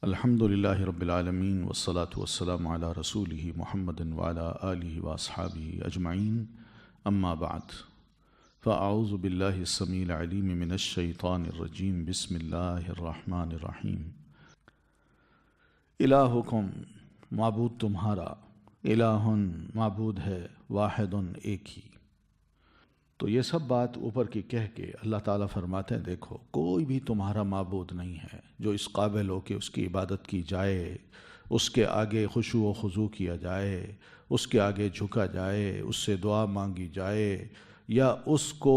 الحمد للہ رب العالمین والصلاة والسلام علی رسولہ محمد وعلی آلہ واصحابہ اجمعین اما بعد فاعوذ باللہ السمیع العلیم من الشیطان الرجیم بسم اللہ الرحمن الرحیم الہکم معبود تمہارا، الہ معبود ہے، واحد ایک ہی۔ تو یہ سب بات اوپر کی کہہ کے اللہ تعالیٰ فرماتے ہیں دیکھو کوئی بھی تمہارا معبود نہیں ہے جو اس قابل ہو کہ اس کی عبادت کی جائے، اس کے آگے خشوع و خضوع کیا جائے، اس کے آگے جھکا جائے، اس سے دعا مانگی جائے، یا اس کو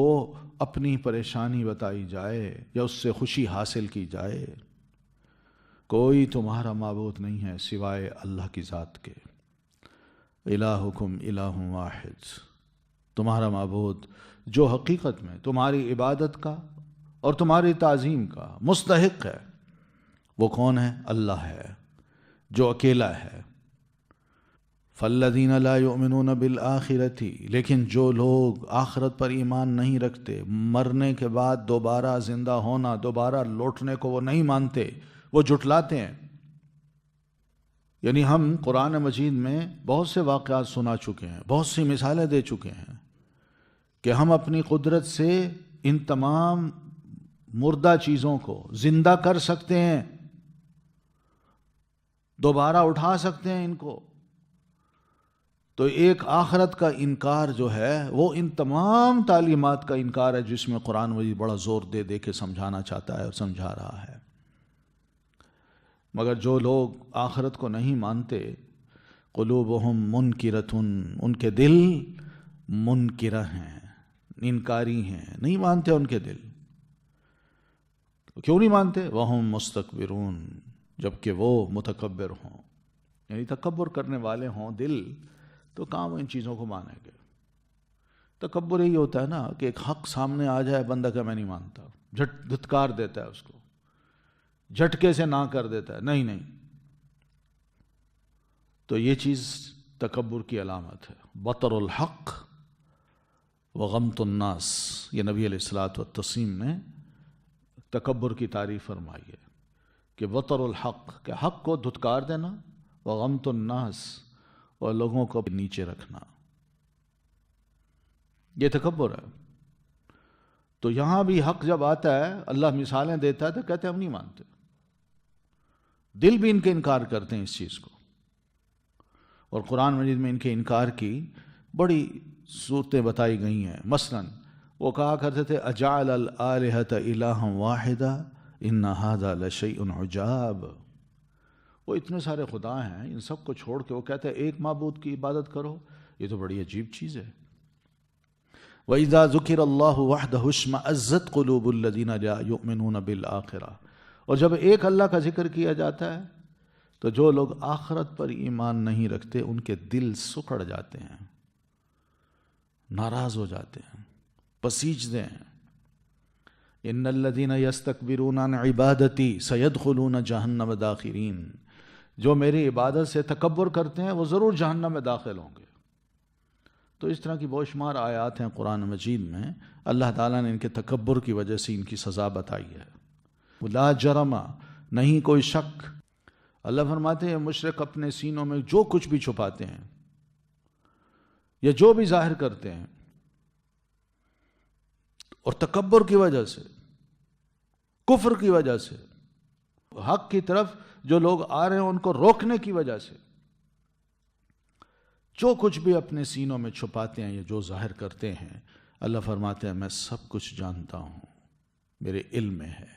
اپنی پریشانی بتائی جائے، یا اس سے خوشی حاصل کی جائے۔ کوئی تمہارا معبود نہیں ہے سوائے اللہ کی ذات کے۔ الہکم الہ واحد، تمہارا معبود جو حقیقت میں تمہاری عبادت کا اور تمہاری تعظیم کا مستحق ہے، وہ کون ہے؟ اللہ ہے جو اکیلا ہے۔ فالذین لا یؤمنون بالآخرۃ، لیکن جو لوگ آخرت پر ایمان نہیں رکھتے، مرنے کے بعد دوبارہ زندہ ہونا، دوبارہ لوٹنے کو وہ نہیں مانتے، وہ جھٹلاتے ہیں۔ یعنی ہم قرآن مجید میں بہت سے واقعات سنا چکے ہیں، بہت سی مثالیں دے چکے ہیں کہ ہم اپنی قدرت سے ان تمام مردہ چیزوں کو زندہ کر سکتے ہیں، دوبارہ اٹھا سکتے ہیں ان کو۔ تو ایک آخرت کا انکار جو ہے وہ ان تمام تعلیمات کا انکار ہے جس میں قرآن مجید بڑا زور دے دے کے سمجھانا چاہتا ہے اور سمجھا رہا ہے۔ مگر جو لوگ آخرت کو نہیں مانتے، قلوبہم منکرۃ، ان کے دل منکرہ ہیں، انکاری ہیں، نہیں مانتے ان کے دل۔ کیوں نہیں مانتے؟ وہم مستکبرون، جبکہ وہ متکبر ہوں، یعنی تکبر کرنے والے ہوں دل، تو کہاں وہ ان چیزوں کو مانیں گے۔ تکبر یہی ہوتا ہے نا کہ ایک حق سامنے آ جائے، بندہ کہ میں نہیں مانتا، دھتکار دیتا ہے اس کو، جھٹکے سے نہ کر دیتا ہے، نہیں نہیں۔ تو یہ چیز تکبر کی علامت ہے۔ بطر الحق وغمط الناس، یہ نبی علیہ الصلاۃ والتسلیم نے تکبر کی تعریف فرمائی ہے کہ بطر الحق، کہ حق کو دھتکار دینا، وغمط الناس، اور لوگوں کو نیچے رکھنا، یہ تکبر ہے۔ تو یہاں بھی حق جب آتا ہے، اللہ مثالیں دیتا ہے تو کہتے ہیں ہم نہیں مانتے، دل بھی ان کے انکار کرتے ہیں اس چیز کو۔ اور قرآن مجید میں ان کے انکار کی بڑی صورتیں بتائی گئی ہیں۔ مثلا وہ کہا کرتے تھے اجعل الآلہۃ الہا واحدا ان ھذا لشیء عجاب، وہ اتنے سارے خدا ہیں، ان سب کو چھوڑ کے وہ کہتے ہیں ایک معبود کی عبادت کرو، یہ تو بڑی عجیب چیز ہے۔ وَإِذَا ذُكِرَ اللَّهُ وَحْدَهُ اشْمَأَزَّتْ قُلُوبُ الَّذِينَ لَا يُؤْمِنُونَ بِالْآخِرَةِ، اور جب ایک اللہ کا ذکر کیا جاتا ہے تو جو لوگ آخرت پر ایمان نہیں رکھتے ان کے دل سکڑ جاتے ہیں، ناراض ہو جاتے ہیں، پسیجتے ہیں۔ ان الذین یستکبرون عن عبادتی سیدخلون جہنم داخرین، جو میری عبادت سے تکبر کرتے ہیں وہ ضرور جہنم میں داخل ہوں گے۔ تو اس طرح کی بہت شمار آیات ہیں قرآن مجید میں، اللہ تعالیٰ نے ان کے تکبر کی وجہ سے ان کی سزا بتائی ہے۔ لا جرم، نہیں کوئی شک۔ اللہ فرماتے ہیں مشرک اپنے سینوں میں جو کچھ بھی چھپاتے ہیں یا جو بھی ظاہر کرتے ہیں، اور تکبر کی وجہ سے، کفر کی وجہ سے، حق کی طرف جو لوگ آ رہے ہیں ان کو روکنے کی وجہ سے، جو کچھ بھی اپنے سینوں میں چھپاتے ہیں یا جو ظاہر کرتے ہیں، اللہ فرماتے ہیں میں سب کچھ جانتا ہوں، میرے علم میں ہے۔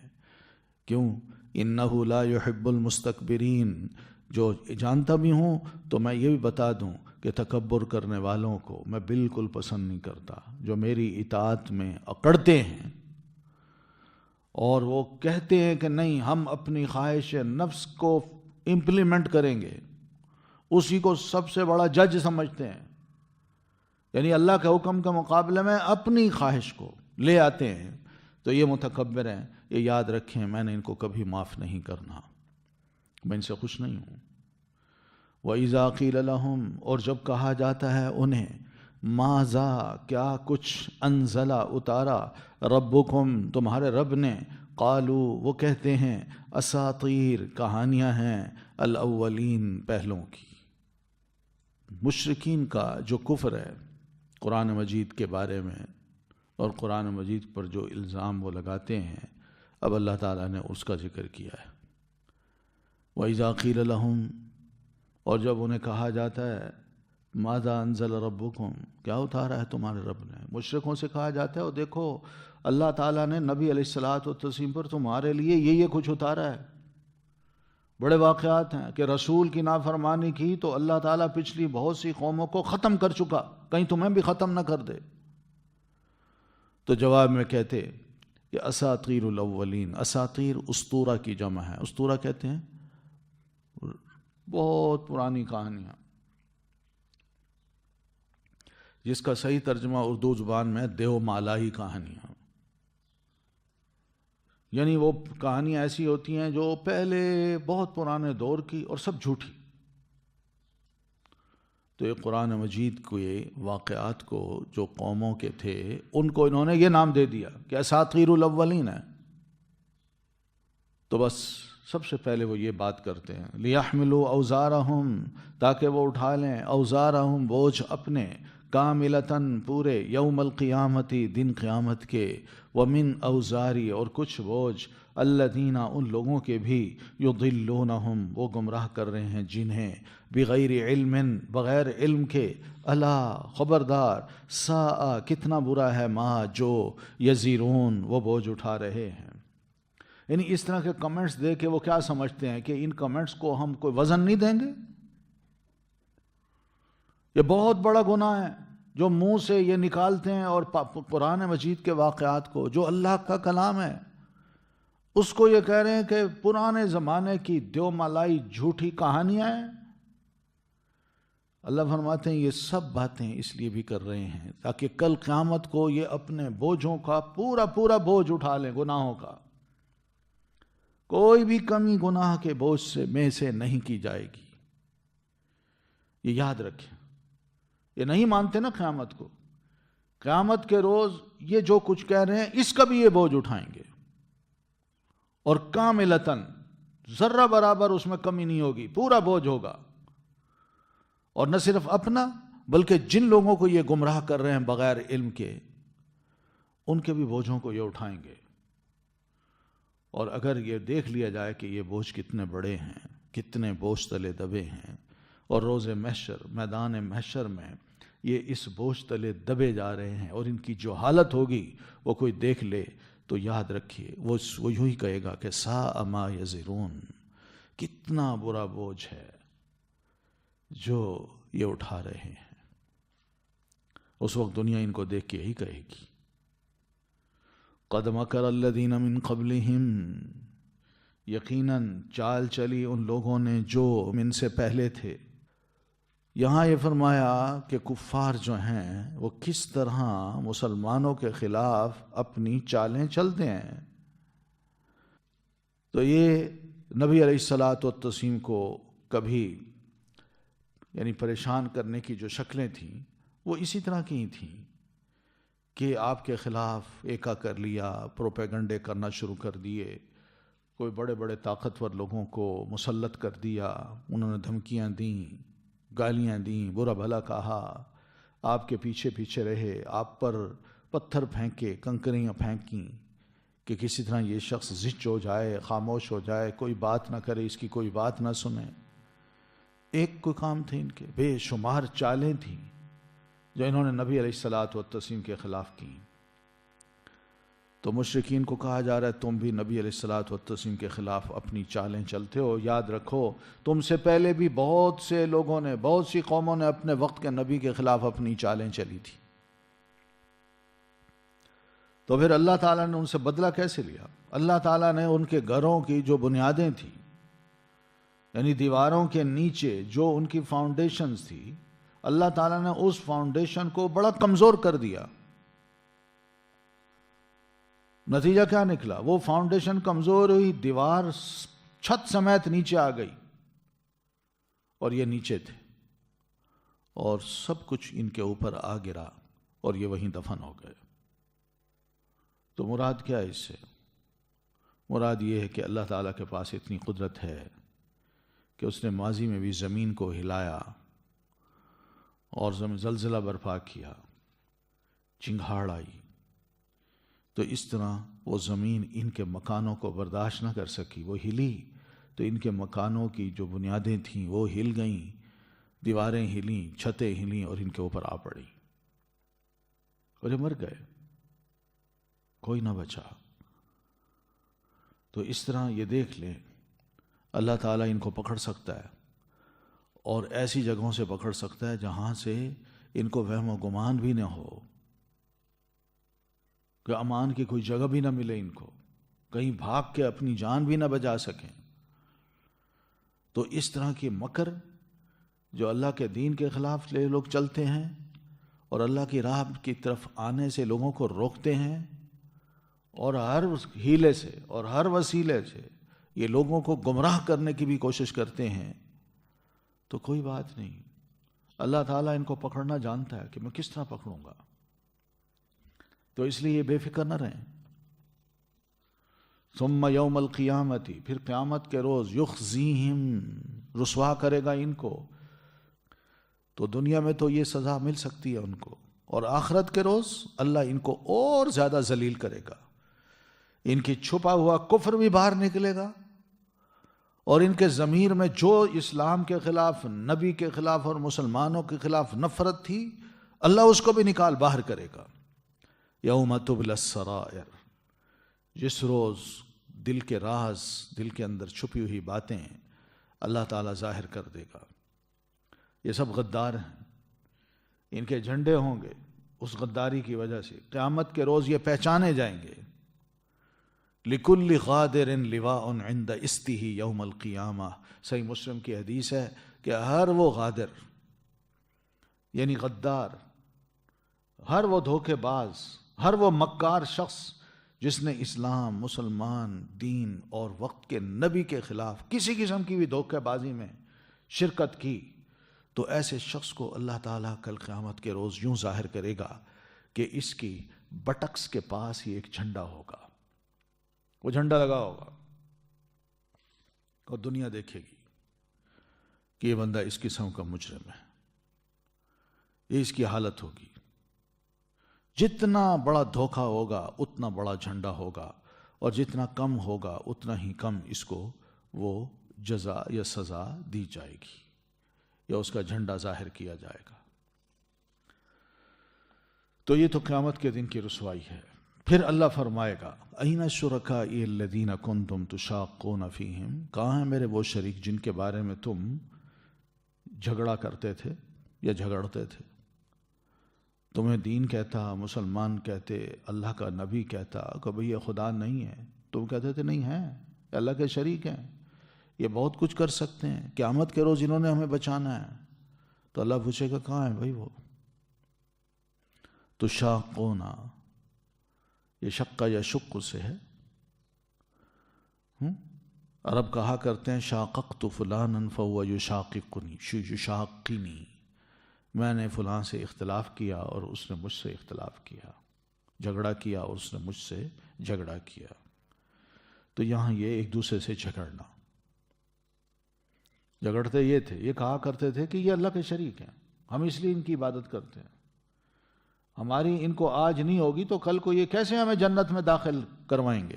کیوں؟ انہ لا يحب المستکبرین، جو جانتا بھی ہوں تو میں یہ بھی بتا دوں کہ تکبر کرنے والوں کو میں بالکل پسند نہیں کرتا، جو میری اطاعت میں اکڑتے ہیں اور وہ کہتے ہیں کہ نہیں ہم اپنی خواہش نفس کو امپلیمنٹ کریں گے، اسی کو سب سے بڑا جج سمجھتے ہیں، یعنی اللہ کے حکم کے مقابلے میں اپنی خواہش کو لے آتے ہیں، تو یہ متکبر ہیں۔ یہ یاد رکھیں میں نے ان کو کبھی معاف نہیں کرنا، میں ان سے خوش نہیں ہوں۔ وَإِذَا قِيلَ لَهُمْ، اور جب کہا جاتا ہے انہیں، ماذا، کیا کچھ، انزلہ اتارا، ربکم، تمہارے رب نے، قالو وہ کہتے ہیں اساطیر کہانیاں ہیں الاولین پہلوں کی۔ مشرکین کا جو کفر ہے قرآن مجید کے بارے میں اور قرآن مجید پر جو الزام وہ لگاتے ہیں، اب اللہ تعالیٰ نے اس کا ذکر کیا ہے۔ وَإِذَا قِيلَ لَهُمْ، اور جب انہیں کہا جاتا ہے ماذا انزل ربکم، کیا اتارا ہے تمہارے رب نے، مشرکوں سے کہا جاتا ہے اور دیکھو اللہ تعالیٰ نے نبی علیہ الصلوۃ والتسلیم پر تمہارے لیے یہ کچھ اتارا ہے۔ بڑے واقعات ہیں کہ رسول کی نافرمانی کی تو اللہ تعالیٰ پچھلی بہت سی قوموں کو ختم کر چکا، کہیں تمہیں بھی ختم نہ کر دے۔ تو جواب میں کہتے کہ اساطیر الاولین، اساطیر اسطورہ کی جمع ہے، اسطورہ کہتے ہیں بہت پرانی کہانیاں، جس کا صحیح ترجمہ اردو زبان میں دیو مالائی کہانیاں، یعنی وہ کہانیاں ایسی ہوتی ہیں جو پہلے بہت پرانے دور کی اور سب جھوٹی۔ تو یہ قرآن مجید کے واقعات کو جو قوموں کے تھے ان کو انہوں نے یہ نام دے دیا کہ اساطیر الاولین ہے۔ تو بس سب سے پہلے وہ یہ بات کرتے ہیں لیحملوا اوزارہم، تاکہ وہ اٹھا لیں اوزارہم بوجھ اپنے، کاملتاً پورے، یوم القیامتی دن قیامت کے، ومن اوزاری اور کچھ بوجھ الذین ان لوگوں کے بھی یضلونہم وہ گمراہ کر رہے ہیں جنہیں بغیر علم بغیر علم کے، الا خبردار، ساء کتنا برا ہے ما جو یزرون وہ بوجھ اٹھا رہے ہیں۔ یعنی اس طرح کے کمنٹس دے کے وہ کیا سمجھتے ہیں کہ ان کمنٹس کو ہم کوئی وزن نہیں دیں گے؟ یہ بہت بڑا گناہ ہے جو منہ سے یہ نکالتے ہیں، اور قرآن مجید کے واقعات کو جو اللہ کا کلام ہے اس کو یہ کہہ رہے ہیں کہ پرانے زمانے کی دیو مالائی جھوٹی کہانیاں ہیں۔ اللہ فرماتے ہیں یہ سب باتیں اس لیے بھی کر رہے ہیں تاکہ کل قیامت کو یہ اپنے بوجھوں کا پورا بوجھ اٹھا لیں، گناہوں کا کوئی بھی کمی گناہ کے بوجھ سے میں سے نہیں کی جائے گی۔ یہ یاد رکھیں، یہ نہیں مانتے نا قیامت کو، قیامت کے روز یہ جو کچھ کہہ رہے ہیں اس کا بھی یہ بوجھ اٹھائیں گے، اور کاملتاً ذرہ برابر اس میں کمی نہیں ہوگی، پورا بوجھ ہوگا۔ اور نہ صرف اپنا بلکہ جن لوگوں کو یہ گمراہ کر رہے ہیں بغیر علم کے، ان کے بھی بوجھوں کو یہ اٹھائیں گے۔ اور اگر یہ دیکھ لیا جائے کہ یہ بوجھ کتنے بڑے ہیں، کتنے بوجھ تلے دبے ہیں، اور روز محشر میدان محشر میں یہ اس بوجھ تلے دبے جا رہے ہیں، اور ان کی جو حالت ہوگی وہ کوئی دیکھ لے تو یاد رکھیے وہ یوں ہی کہے گا کہ ساء ما یزرون، کتنا برا بوجھ ہے جو یہ اٹھا رہے ہیں۔ اس وقت دنیا ان کو دیکھ کے یہی کہے گی قد مکر الذین من قبلہم، یقیناً چال چلی ان لوگوں نے جو من سے پہلے تھے۔ یہاں یہ فرمایا کہ کفار جو ہیں وہ کس طرح مسلمانوں کے خلاف اپنی چالیں چلتے ہیں۔ تو یہ نبی علیہ الصلوۃ والتسلیم کو کبھی یعنی پریشان کرنے کی جو شکلیں تھیں وہ اسی طرح کی تھیں کہ آپ کے خلاف ایکا کر لیا، پروپیگنڈے کرنا شروع کر دیے، کوئی بڑے بڑے طاقتور لوگوں کو مسلط کر دیا، انہوں نے دھمکیاں دیں، گالیاں دیں، برا بھلا کہا، آپ کے پیچھے پیچھے رہے، آپ پر پتھر پھینکے، کنکریاں پھینکیں کہ کسی طرح یہ شخص زچ ہو جائے، خاموش ہو جائے، کوئی بات نہ کرے، اس کی کوئی بات نہ سنے۔ ایک کوئی کام تھے ان کے، بے شمار چالیں تھیں جو انہوں نے نبی علیہ الصلوۃ والتسلیم کے خلاف کی۔ تو مشرکین کو کہا جا رہا ہے تم بھی نبی علیہ الصلوۃ والتسلیم کے خلاف اپنی چالیں چلتے ہو، یاد رکھو تم سے پہلے بھی بہت سے لوگوں نے، بہت سی قوموں نے اپنے وقت کے نبی کے خلاف اپنی چالیں چلی تھی۔ تو پھر اللہ تعالیٰ نے ان سے بدلہ کیسے لیا؟ اللہ تعالیٰ نے ان کے گھروں کی جو بنیادیں تھیں، یعنی دیواروں کے نیچے جو ان کی فاؤنڈیشنز تھی، اللہ تعالیٰ نے اس فاؤنڈیشن کو بڑا کمزور کر دیا۔ نتیجہ کیا نکلا؟ وہ فاؤنڈیشن کمزور ہوئی، دیوار چھت سمیت نیچے آ گئی، اور یہ نیچے تھے، اور سب کچھ ان کے اوپر آ گرا، اور یہ وہیں دفن ہو گئے۔ تو مراد کیا ہے اس سے؟ مراد یہ ہے کہ اللہ تعالیٰ کے پاس اتنی قدرت ہے کہ اس نے ماضی میں بھی زمین کو ہلایا اور زلزلہ برپا کیا، چنگھاڑ آئی، تو اس طرح وہ زمین ان کے مکانوں کو برداشت نہ کر سکی، وہ ہلی تو ان کے مکانوں کی جو بنیادیں تھیں وہ ہل گئیں، دیواریں ہلیں، چھتیں ہلیں اور ان کے اوپر آ پڑی اور یہ مر گئے، کوئی نہ بچا۔ تو اس طرح یہ دیکھ لیں اللہ تعالیٰ ان کو پکڑ سکتا ہے اور ایسی جگہوں سے پکڑ سکتا ہے جہاں سے ان کو وہم و گمان بھی نہ ہو، کہ امان کی کوئی جگہ بھی نہ ملے، ان کو کہیں بھاگ کے اپنی جان بھی نہ بچا سکیں۔ تو اس طرح کے مکر جو اللہ کے دین کے خلاف لوگ چلتے ہیں اور اللہ کی راہ کی طرف آنے سے لوگوں کو روکتے ہیں، اور ہر ہیلے سے اور ہر وسیلے سے یہ لوگوں کو گمراہ کرنے کی بھی کوشش کرتے ہیں، تو کوئی بات نہیں، اللہ تعالیٰ ان کو پکڑنا جانتا ہے کہ میں کس طرح پکڑوں گا۔ تو اس لیے یہ بے فکر نہ رہیں۔ ثم یوم القیامتی، پھر قیامت کے روز، یخزیہم، رسوا کرے گا ان کو۔ تو دنیا میں تو یہ سزا مل سکتی ہے ان کو، اور آخرت کے روز اللہ ان کو اور زیادہ ذلیل کرے گا، ان کی چھپا ہوا کفر بھی باہر نکلے گا، اور ان کے ضمیر میں جو اسلام کے خلاف، نبی کے خلاف اور مسلمانوں کے خلاف نفرت تھی، اللہ اس کو بھی نکال باہر کرے گا۔ یوم تبلی السرائر، جس روز دل کے راز، دل کے اندر چھپی ہوئی باتیں اللہ تعالیٰ ظاہر کر دے گا۔ یہ سب غدار ہیں، ان کے جھنڈے ہوں گے اس غداری کی وجہ سے، قیامت کے روز یہ پہچانے جائیں گے۔ لِكُلِّ غَادِرٍ لِوَاءٌ عِنْدَ إِسْتِهِ یوم القیامہ، صحیح مسلم کی حدیث ہے کہ ہر وہ غادر، یعنی غدار، ہر وہ دھوکے باز، ہر وہ مکار شخص جس نے اسلام، مسلمان، دین اور وقت کے نبی کے خلاف کسی قسم کی بھی دھوکے بازی میں شرکت کی، تو ایسے شخص کو اللہ تعالیٰ کل قیامت کے روز یوں ظاہر کرے گا کہ اس کی بٹکس کے پاس ہی ایک جھنڈا ہوگا، وہ جھنڈا لگا ہوگا، اور دنیا دیکھے گی کہ یہ بندہ اس قسم کا مجرم ہے، یہ اس کی حالت ہوگی۔ جتنا بڑا دھوکہ ہوگا اتنا بڑا جھنڈا ہوگا، اور جتنا کم ہوگا اتنا ہی کم اس کو وہ جزا یا سزا دی جائے گی، یا اس کا جھنڈا ظاہر کیا جائے گا۔ تو یہ تو قیامت کے دن کی رسوائی ہے۔ پھر اللہ فرمائے گا اَيْنَ شُرَكَائِيَ الَّذِينَ كُنْتُمْ تُشَاقُّونَ فِيهِمْ، کہاں ہیں میرے وہ شریک جن کے بارے میں تم جھگڑا کرتے تھے یا جھگڑتے تھے؟ تمہیں دین کہتا، مسلمان کہتے، اللہ کا نبی کہتا کہ بھئی یہ خدا نہیں ہے، تم کہتے تھے نہیں ہیں، اللہ کے شریک ہیں، یہ بہت کچھ کر سکتے ہیں، قیامت کے روز انہوں نے ہمیں بچانا ہے۔ تو اللہ پوچھے گا کہاں ہے بھائی وہ؟ تشاقونا، یہ شقہ یا شق سے ہے، عرب کہا کرتے ہیں شاققت فلانا فهو یشاققنی، یشاقنی، میں نے فلاں سے اختلاف کیا اور اس نے مجھ سے اختلاف کیا، جھگڑا کیا اور اس نے مجھ سے جھگڑا کیا۔ تو یہاں یہ ایک دوسرے سے جھگڑنا، جھگڑتے یہ تھے، یہ کہا کرتے تھے کہ یہ اللہ کے شریک ہیں، ہم اس لیے ان کی عبادت کرتے ہیں، ہماری ان کو آج نہیں ہوگی تو کل کو یہ کیسے ہمیں جنت میں داخل کروائیں گے؟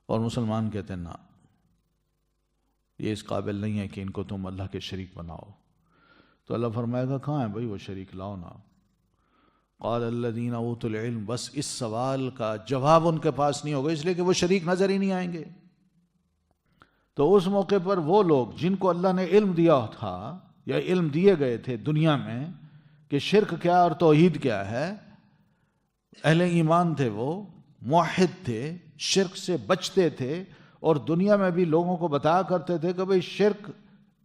اور مسلمان کہتے ہیں نا، یہ اس قابل نہیں ہے کہ ان کو تم اللہ کے شریک بناؤ۔ تو اللہ فرمائے گا کہاں ہے بھائی وہ شریک، لاؤ نا۔ قال الذین اوتوا العلم، بس اس سوال کا جواب ان کے پاس نہیں ہوگا، اس لیے کہ وہ شریک نظر ہی نہیں آئیں گے۔ تو اس موقع پر وہ لوگ جن کو اللہ نے علم دیا تھا یا علم دیے گئے تھے دنیا میں کہ شرک کیا اور توحید کیا ہے، اہل ایمان تھے، وہ موحد تھے، شرک سے بچتے تھے، اور دنیا میں بھی لوگوں کو بتایا کرتے تھے کہ بھئی شرک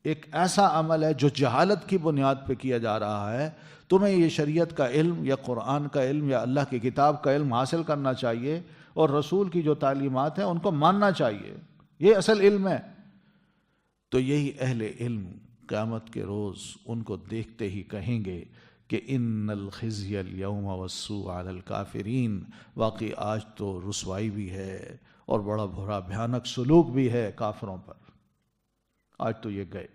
ایک ایسا عمل ہے جو جہالت کی بنیاد پہ کیا جا رہا ہے، تمہیں یہ شریعت کا علم یا قرآن کا علم یا اللہ کی کتاب کا علم حاصل کرنا چاہیے، اور رسول کی جو تعلیمات ہیں ان کو ماننا چاہیے، یہ اصل علم ہے۔ تو یہی اہل علم قیامت کے روز ان کو دیکھتے ہی کہیں گے کہ ان الخزي اليوم والسوء على الكافرین، واقعی آج تو رسوائی بھی ہے اور بڑا برا بھیانک سلوک بھی ہے کافروں پر۔ آج تو یہ گئے،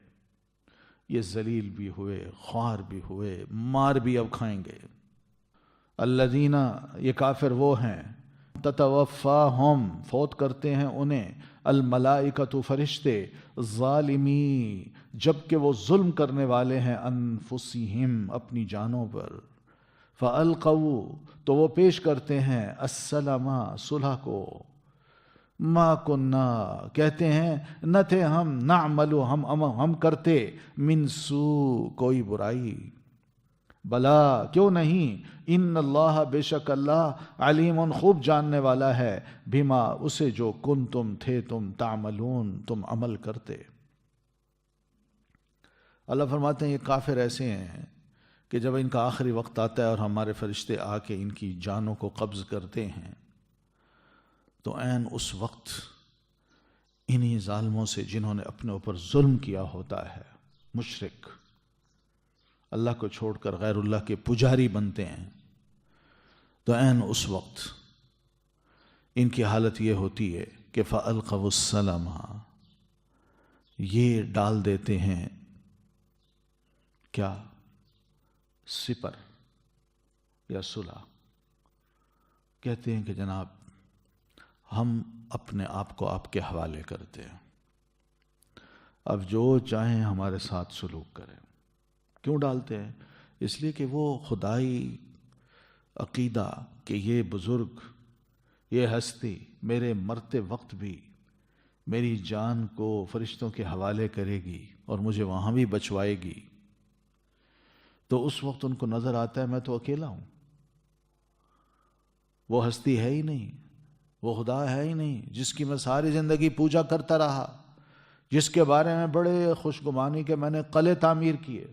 یہ ذلیل بھی ہوئے، خوار بھی ہوئے، مار بھی اب کھائیں گے۔ الذین، یہ کافر وہ ہیں، تتوفاہم، فوت کرتے ہیں انہیں، الملائکۃ، فرشتے، ظالمی، جبکہ وہ ظلم کرنے والے ہیں، انفسہم، اپنی جانوں پر، فالقوا، تو وہ پیش کرتے ہیں، السلام، صلح کو، ما کننا، کہتے ہیں نہ تھے ہم، نعمل، ہم کرتے، من سوء، کوئی برائی، بلا، کیوں نہیں، ان اللہ، بے شک اللہ، علیم، خوب جاننے والا ہے، بما، اسے جو کنتم، تھے تم، تعملون، تم عمل کرتے۔ اللہ فرماتے ہیں یہ کافر ایسے ہیں کہ جب ان کا آخری وقت آتا ہے اور ہمارے فرشتے آ کے ان کی جانوں کو قبض کرتے ہیں تو عین اس وقت انہی ظالموں سے جنہوں نے اپنے اوپر ظلم کیا ہوتا ہے، مشرک، اللہ کو چھوڑ کر غیر اللہ کے پجاری بنتے ہیں، تو عین اس وقت ان کی حالت یہ ہوتی ہے کہ فَأَلْقَوُا السَّلَامَ، یہ ڈال دیتے ہیں کیا، سپر یا صلح، کہتے ہیں کہ جناب ہم اپنے آپ کو آپ کے حوالے کرتے ہیں، اب جو چاہیں ہمارے ساتھ سلوک کریں۔ کیوں ڈالتے ہیں؟ اس لیے کہ وہ خدائی عقیدہ کہ یہ بزرگ، یہ ہستی میرے مرتے وقت بھی میری جان کو فرشتوں کے حوالے کرے گی اور مجھے وہاں بھی بچوائے گی، تو اس وقت ان کو نظر آتا ہے میں تو اکیلا ہوں، وہ ہستی ہے ہی نہیں، وہ خدا ہے ہی نہیں جس کی میں ساری زندگی پوجا کرتا رہا، جس کے بارے میں بڑے خوشگمانی کے میں نے قلعے تعمیر کیے،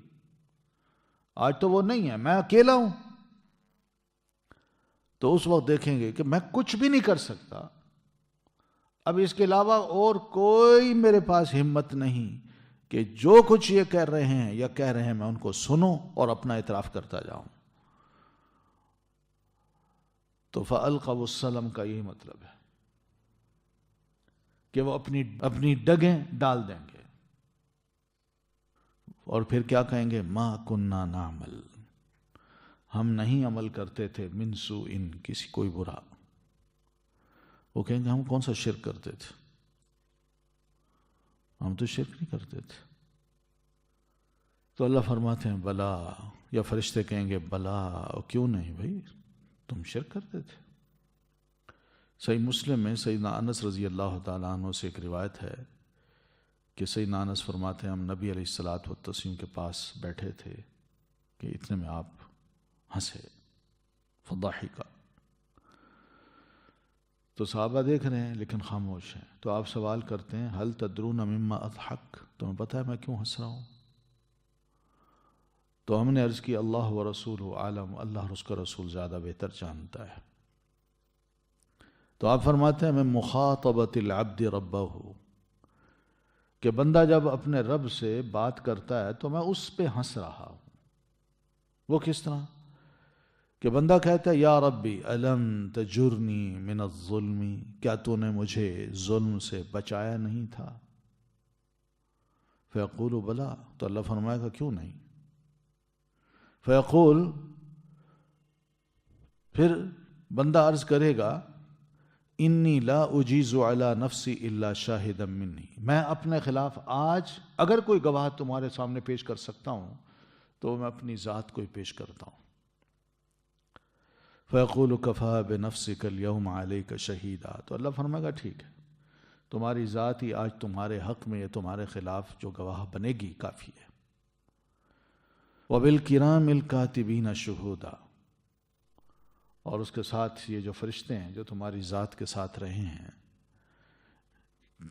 آج تو وہ نہیں ہے، میں اکیلا ہوں۔ تو اس وقت دیکھیں گے کہ میں کچھ بھی نہیں کر سکتا، اب اس کے علاوہ اور کوئی میرے پاس ہمت نہیں کہ جو کچھ یہ کہہ رہے ہیں یا کہہ رہے ہیں میں ان کو سنوں اور اپنا اعتراف کرتا جاؤں۔ تو فَأَلْقَوُا السَّلَامَ کا یہی مطلب ہے کہ وہ اپنی ڈگیں ڈال دیں گے اور پھر کیا کہیں گے، مَا كُنَّا نَعْمَلْ، ہم نہیں عمل کرتے تھے، من سوء، کسی کوئی برا۔ وہ کہیں گے ہم کون سا شرک کرتے تھے، ہم تو شرک نہیں کرتے تھے۔ تو اللہ فرماتے ہیں بلا، یا فرشتے کہیں گے بلا، کیوں نہیں بھائی، تم شرک کرتے تھے۔ صحیح مسلم میں سیدنا انس رضی اللہ تعالیٰ عنہ سے ایک روایت ہے کہ سیدنا انس فرماتے ہیں ہم نبی علیہ الصلاۃ والتسلیم کے پاس بیٹھے تھے کہ اتنے میں آپ ہنسے، فضاحکا، تو صحابہ دیکھ رہے ہیں لیکن خاموش ہیں، تو آپ سوال کرتے ہیں هل تدرون مما اضحک، تمہیں پتہ ہے میں کیوں ہنس رہا ہوں؟ تو ہم نے عرض کی اللہ و رسول عالم، اللہ اور اس کا رسول زیادہ بہتر جانتا ہے۔ تو آپ فرماتے ہیں میں مخاطبت العبد ربہ، کہ بندہ جب اپنے رب سے بات کرتا ہے تو میں اس پہ ہنس رہا ہوں۔ وہ کس طرح کہ بندہ کہتا ہے یا ربی الم تجرنی من الظلم، کیا تو نے مجھے ظلم سے بچایا نہیں تھا؟ فیقول بلا، تو اللہ فرمائے گا کیوں نہیں؟ فیقول، پھر بندہ عرض کرے گا انی لا اجیز علی نفسی الا شاہدا منی، میں اپنے خلاف آج اگر کوئی گواہ تمہارے سامنے پیش کر سکتا ہوں تو میں اپنی ذات کو ہی پیش کرتا ہوں۔ فیقول کفا بنفسک اليوم علیک شہیدا، تو اللہ فرمائے گا ٹھیک ہے، تمہاری ذات ہی آج تمہارے حق میں یا تمہارے خلاف جو گواہ بنے گی کافی ہے۔ وبالکرام الکاتبین شہودا، اور اس کے ساتھ یہ جو فرشتے ہیں جو تمہاری ذات کے ساتھ رہے ہیں،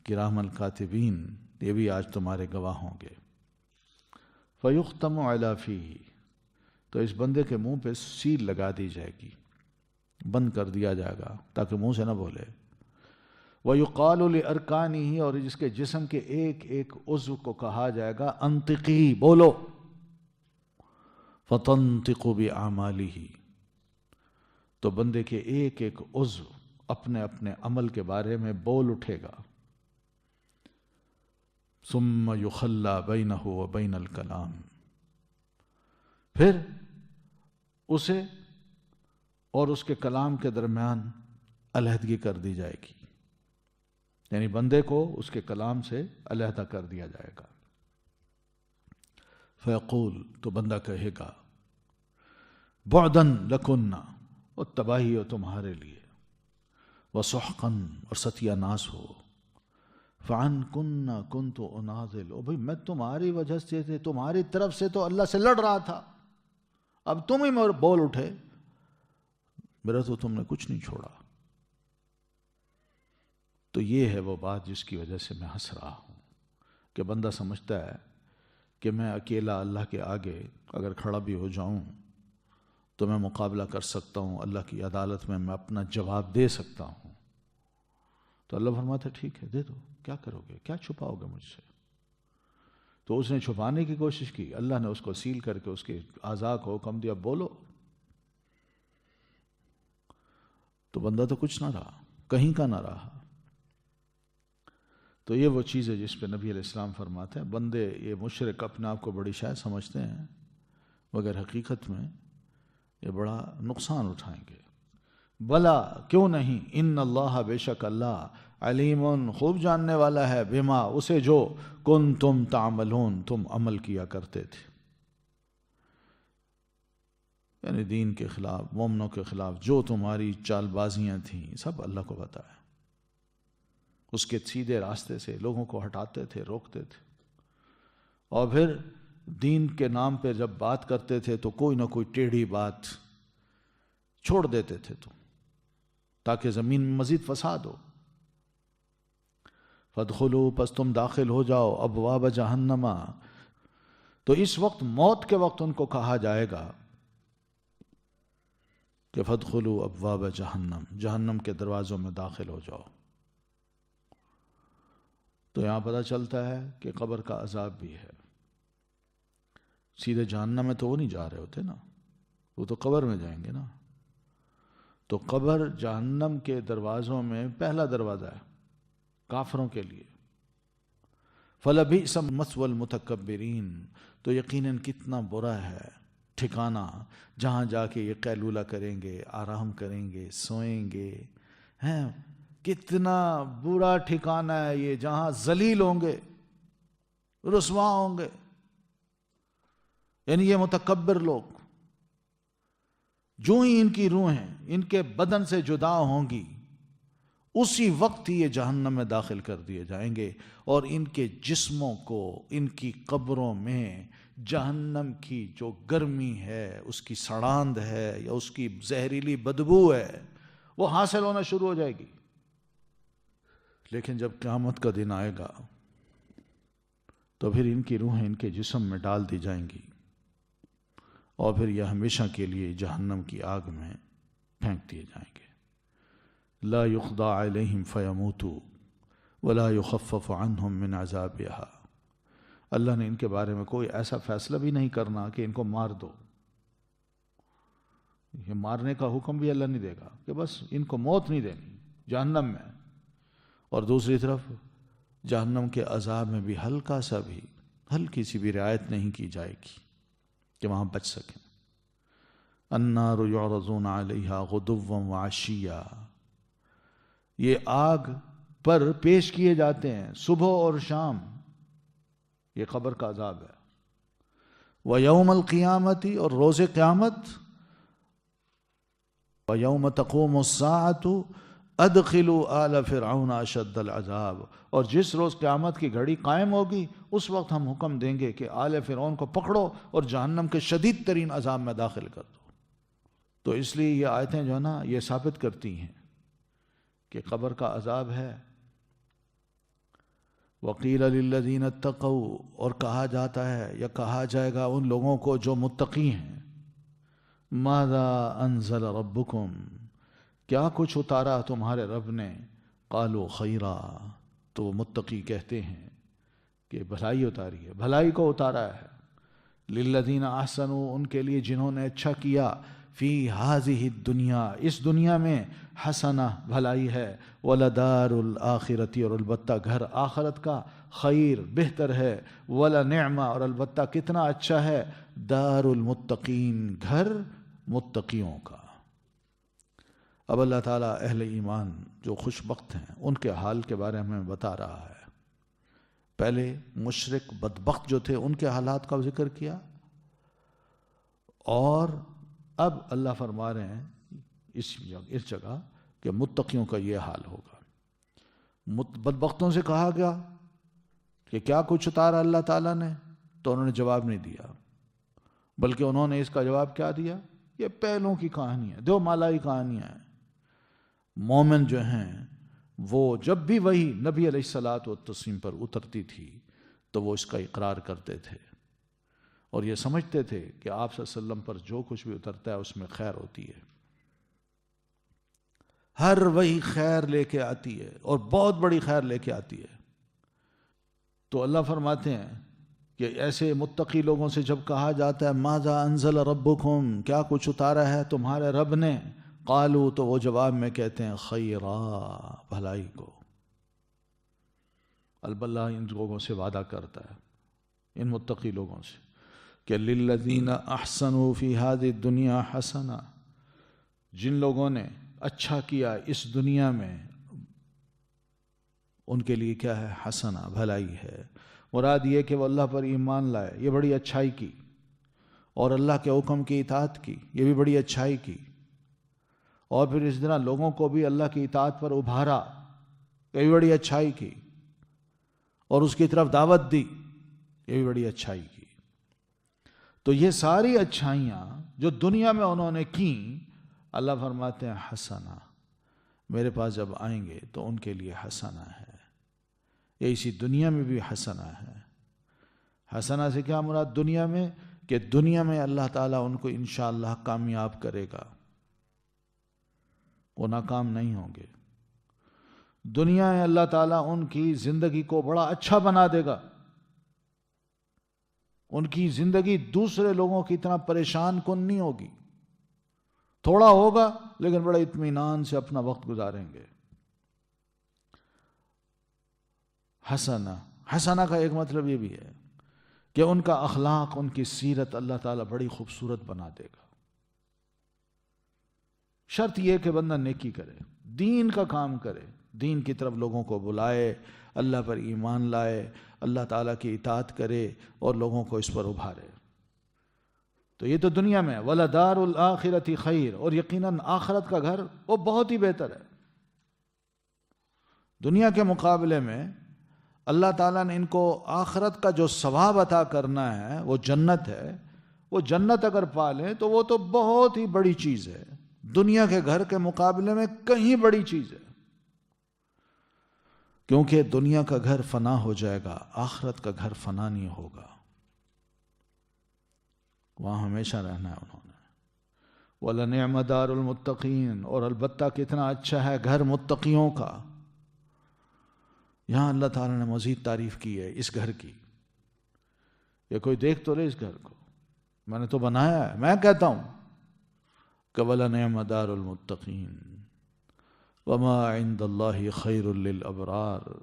کرام الکاتبین، یہ بھی آج تمہارے گواہ ہوں گے۔ فیختم علی فیہ، تو اس بندے کے منہ پہ سیل لگا دی جائے گی، بند کر دیا جائے گا تاکہ منہ سے نہ بولے۔ وَيُقَالُ لِأَرْكَانِهِ، اور جس کے جسم کے ایک ایک عضو کو کہا جائے گا انطقی، بولو، فَتَنطِقُ بِأَعْمَالِهِ، تو بندے کے ایک ایک عضو اپنے اپنے عمل کے بارے میں بول اٹھے گا. ثم یخلی بینہ وبین الکلام، پھر اسے اور اس کے کلام کے درمیان علیحدگی کر دی جائے گی، یعنی بندے کو اس کے کلام سے علیحدہ کر دیا جائے گا. فیقول، تو بندہ کہے گا بعدن لکنہ، اور تباہی ہو تمہارے لیے، وسحقن، اور ستیہ ناس ہو، فعن کنہ کنت اناضل، او بھئی میں تمہاری وجہ سے، تمہاری طرف سے تو اللہ سے لڑ رہا تھا، اب تم ہی بول اٹھے، میرا تو تم نے کچھ نہیں چھوڑا. تو یہ ہے وہ بات جس کی وجہ سے میں ہنس رہا ہوں، کہ بندہ سمجھتا ہے کہ میں اکیلا اللہ کے آگے اگر کھڑا بھی ہو جاؤں تو میں مقابلہ کر سکتا ہوں، اللہ کی عدالت میں میں اپنا جواب دے سکتا ہوں. تو اللہ فرماتا ہے ٹھیک ہے دے دو، کیا کرو گے، کیا چھپاؤ گے مجھ سے. تو اس نے چھپانے کی کوشش کی، اللہ نے اس کو سیل کر کے اس کے اعضاء کو حکم دیا بولو. تو بندہ تو کچھ نہ رہا، کہیں کا نہ رہا. تو یہ وہ چیز ہے جس پہ نبی علیہ السلام فرماتے ہیں بندے، یہ مشرک اپنے آپ کو بڑی شاید سمجھتے ہیں، مگر حقیقت میں یہ بڑا نقصان اٹھائیں گے. بلا، کیوں نہیں، ان اللہ، بے شک اللہ، علیم، خوب جاننے والا ہے، بما، اسے جو کنتم تعملون، تم عمل کیا کرتے تھے. یعنی دین کے خلاف، مومنوں کے خلاف جو تمہاری چال بازیاں تھیں سب اللہ کو پتہ ہے. اس کے سیدھے راستے سے لوگوں کو ہٹاتے تھے، روکتے تھے، اور پھر دین کے نام پہ جب بات کرتے تھے تو کوئی نہ کوئی ٹیڑھی بات چھوڑ دیتے تھے تو تاکہ زمین میں مزید فساد ہو. فادخلوا، پس تم داخل ہو جاؤ، ابواب جہنم، تو اس وقت موت کے وقت ان کو کہا جائے گا کہ فادخلوا ابواب جہنم، جہنم کے دروازوں میں داخل ہو جاؤ. تو یہاں پتہ چلتا ہے کہ قبر کا عذاب بھی ہے. سیدھے جہنم میں تو وہ نہیں جا رہے ہوتے نا، وہ تو قبر میں جائیں گے نا. تو قبر جہنم کے دروازوں میں پہلا دروازہ ہے کافروں کے لیے. فَلَبِئْسَ مَثْوَى الْمُتَكَبِّرِينَ، تو یقیناً کتنا برا ہے ٹھکانہ جہاں جا کے یہ قیلولہ کریں گے، آرام کریں گے، سوئیں گے. ہیں کتنا برا ٹھکانہ ہے یہ، جہاں ذلیل ہوں گے، رسوا ہوں گے. یعنی یہ متکبر لوگ جو ہی ان کی روحیں ان کے بدن سے جدا ہوں گی اسی وقت ہی یہ جہنم میں داخل کر دیے جائیں گے، اور ان کے جسموں کو ان کی قبروں میں جہنم کی جو گرمی ہے، اس کی سڑاند ہے یا اس کی زہریلی بدبو ہے، وہ حاصل ہونا شروع ہو جائے گی. لیکن جب قیامت کا دن آئے گا تو پھر ان کی روحیں ان کے جسم میں ڈال دی جائیں گی، اور پھر یہ ہمیشہ کے لیے جہنم کی آگ میں پھینک دیے جائیں گے. لا یقضى علیہم فیموتوا ولا یخفف عنہم من عذابها، اللہ نے ان کے بارے میں کوئی ایسا فیصلہ بھی نہیں کرنا کہ ان کو مار دو. یہ مارنے کا حکم بھی اللہ نہیں دے گا کہ بس ان کو موت نہیں دینی جہنم میں، اور دوسری طرف جہنم کے عذاب میں بھی ہلکی سی بھی رعایت نہیں کی جائے گی کہ وہاں بچ سکیں. النار یعرضون علیہا غدوا وعشیا، یہ آگ پر پیش کیے جاتے ہیں صبح اور شام، یہ قبر کا عذاب ہے. وَيَوْمَ الْقِيَامَةِ، اور روز قیامت، وَيَوْمَ تَقُومُ السَّاعَةُ أَدْخِلُوا آلَ فِرْعَوْنَ أَشَدَّ الْعَذَابِ، اور جس روز قیامت کی گھڑی قائم ہوگی اس وقت ہم حکم دیں گے کہ آل فرعون کو پکڑو اور جہنم کے شدید ترین عذاب میں داخل کر دو. تو اس لیے یہ آیتیں جو ہے نا یہ ثابت کرتی ہیں کہ قبر کا عذاب ہے. وَقِيلَ لِلَّذِينَ اتَّقَوْا، اور کہا جاتا ہے یا کہا جائے گا ان لوگوں کو جو متقی ہیں، مَاذَا أَنزَلَ رَبُّكُمْ، کیا کچھ اتارا تمہارے رب نے. قَالُوا خَيْرًا، تو وہ متقی کہتے ہیں کہ بھلائی اتاری ہے، بھلائی کو اتارا ہے. لِلَّذِينَ أَحْسَنُوا، ان کے لیے جنہوں نے اچھا کیا، فی ہذہ الدنیا، اس دنیا میں حسنہ بھلائی ہے، ولدار الآخرۃ اور البتہ گھر آخرت کا خیر بہتر ہے، ولنعم اور البتہ کتنا اچھا ہے، دار المتقین گھر متقیوں کا۔ اب اللہ تعالیٰ اہل ایمان جو خوش بخت ہیں ان کے حال کے بارے میں ہمیں بتا رہا ہے۔ پہلے مشرک بدبخت جو تھے ان کے حالات کا ذکر کیا، اور اب اللہ فرما رہے ہیں اس جگہ کہ متقیوں کا یہ حال ہوگا۔ بدبختوں سے کہا گیا کہ کیا کچھ اتارا اللہ تعالیٰ نے، تو انہوں نے جواب نہیں دیا، بلکہ انہوں نے اس کا جواب کیا دیا، یہ پہلوں کی کہانی ہے، دو مالائی کہانیاں ہیں۔ مومن جو ہیں وہ جب بھی وہی نبی علیہ الصلاۃ والتسلیم پر اترتی تھی تو وہ اس کا اقرار کرتے تھے، اور یہ سمجھتے تھے کہ آپ صلی اللہ علیہ وسلم پر جو کچھ بھی اترتا ہے اس میں خیر ہوتی ہے، ہر وہی خیر لے کے آتی ہے اور بہت بڑی خیر لے کے آتی ہے۔ تو اللہ فرماتے ہیں کہ ایسے متقی لوگوں سے جب کہا جاتا ہے ماذا انزل ربکم، کیا کچھ اتارا ہے تمہارے رب نے، قالو تو وہ جواب میں کہتے ہیں خیرا، بھلائی کو۔ اللہ ان لوگوں سے وعدہ کرتا ہے، ان متقی لوگوں سے، کہ للذین احسنوا فی ہذہ الدنیا حسنہ، جن لوگوں نے اچھا کیا اس دنیا میں ان کے لیے کیا ہے، حسنہ، بھلائی ہے۔ مراد یہ کہ وہ اللہ پر ایمان لائے، یہ بڑی اچھائی کی، اور اللہ کے حکم کی اطاعت کی، یہ بھی بڑی اچھائی کی، اور پھر اس طرح لوگوں کو بھی اللہ کی اطاعت پر ابھارا، یہ بھی بڑی اچھائی کی، اور اس کی طرف دعوت دی، یہ بھی بڑی اچھائی کی۔ تو یہ ساری اچھائیاں جو دنیا میں انہوں نے کیں، اللہ فرماتے ہیں حسنہ، میرے پاس جب آئیں گے تو ان کے لیے حسنہ ہے، یہ اسی دنیا میں بھی حسنہ ہے۔ حسنہ سے کیا مراد دنیا میں، کہ دنیا میں اللہ تعالیٰ ان کو انشاءاللہ کامیاب کرے گا، وہ ناکام نہیں ہوں گے۔ دنیا میں اللہ تعالیٰ ان کی زندگی کو بڑا اچھا بنا دے گا، ان کی زندگی دوسرے لوگوں کی طرح پریشان کن نہیں ہوگی، تھوڑا ہوگا لیکن بڑے اطمینان سے اپنا وقت گزاریں گے۔ حسنہ، حسنہ کا ایک مطلب یہ بھی ہے کہ ان کا اخلاق، ان کی سیرت اللہ تعالیٰ بڑی خوبصورت بنا دے گا۔ شرط یہ کہ بندہ نیکی کرے، دین کا کام کرے، دین کی طرف لوگوں کو بلائے، اللہ پر ایمان لائے، اللہ تعالیٰ کی اطاعت کرے اور لوگوں کو اس پر ابھارے۔ تو یہ تو دنیا میں، وَلَدَارُ الْآخِرَةِ خَيْرٌ، اور یقیناً آخرت کا گھر وہ بہت ہی بہتر ہے۔ دنیا کے مقابلے میں اللہ تعالیٰ نے ان کو آخرت کا جو ثواب عطا کرنا ہے وہ جنت ہے، وہ جنت اگر پا لیں تو وہ تو بہت ہی بڑی چیز ہے، دنیا کے گھر کے مقابلے میں کہیں بڑی چیز ہے، کیونکہ دنیا کا گھر فنا ہو جائے گا، آخرت کا گھر فنا نہیں ہوگا، وہاں ہمیشہ رہنا ہے انہوں نے۔ وَلَنِعْمَ دَارُ الْمُتَّقِينَ، اور البتہ کتنا اچھا ہے گھر متقیوں کا۔ یہاں اللہ تعالیٰ نے مزید تعریف کی ہے اس گھر کی۔ یہ کوئی دیکھ تو لے اس گھر کو، میں نے تو بنایا ہے، میں کہتا ہوں کہ وَلَنِعْمَ دَارُ الْمُتَّقِينَ وَمَا عِندَ اللَّهِ خَيْرٌ لِلْأَبْرَارِ،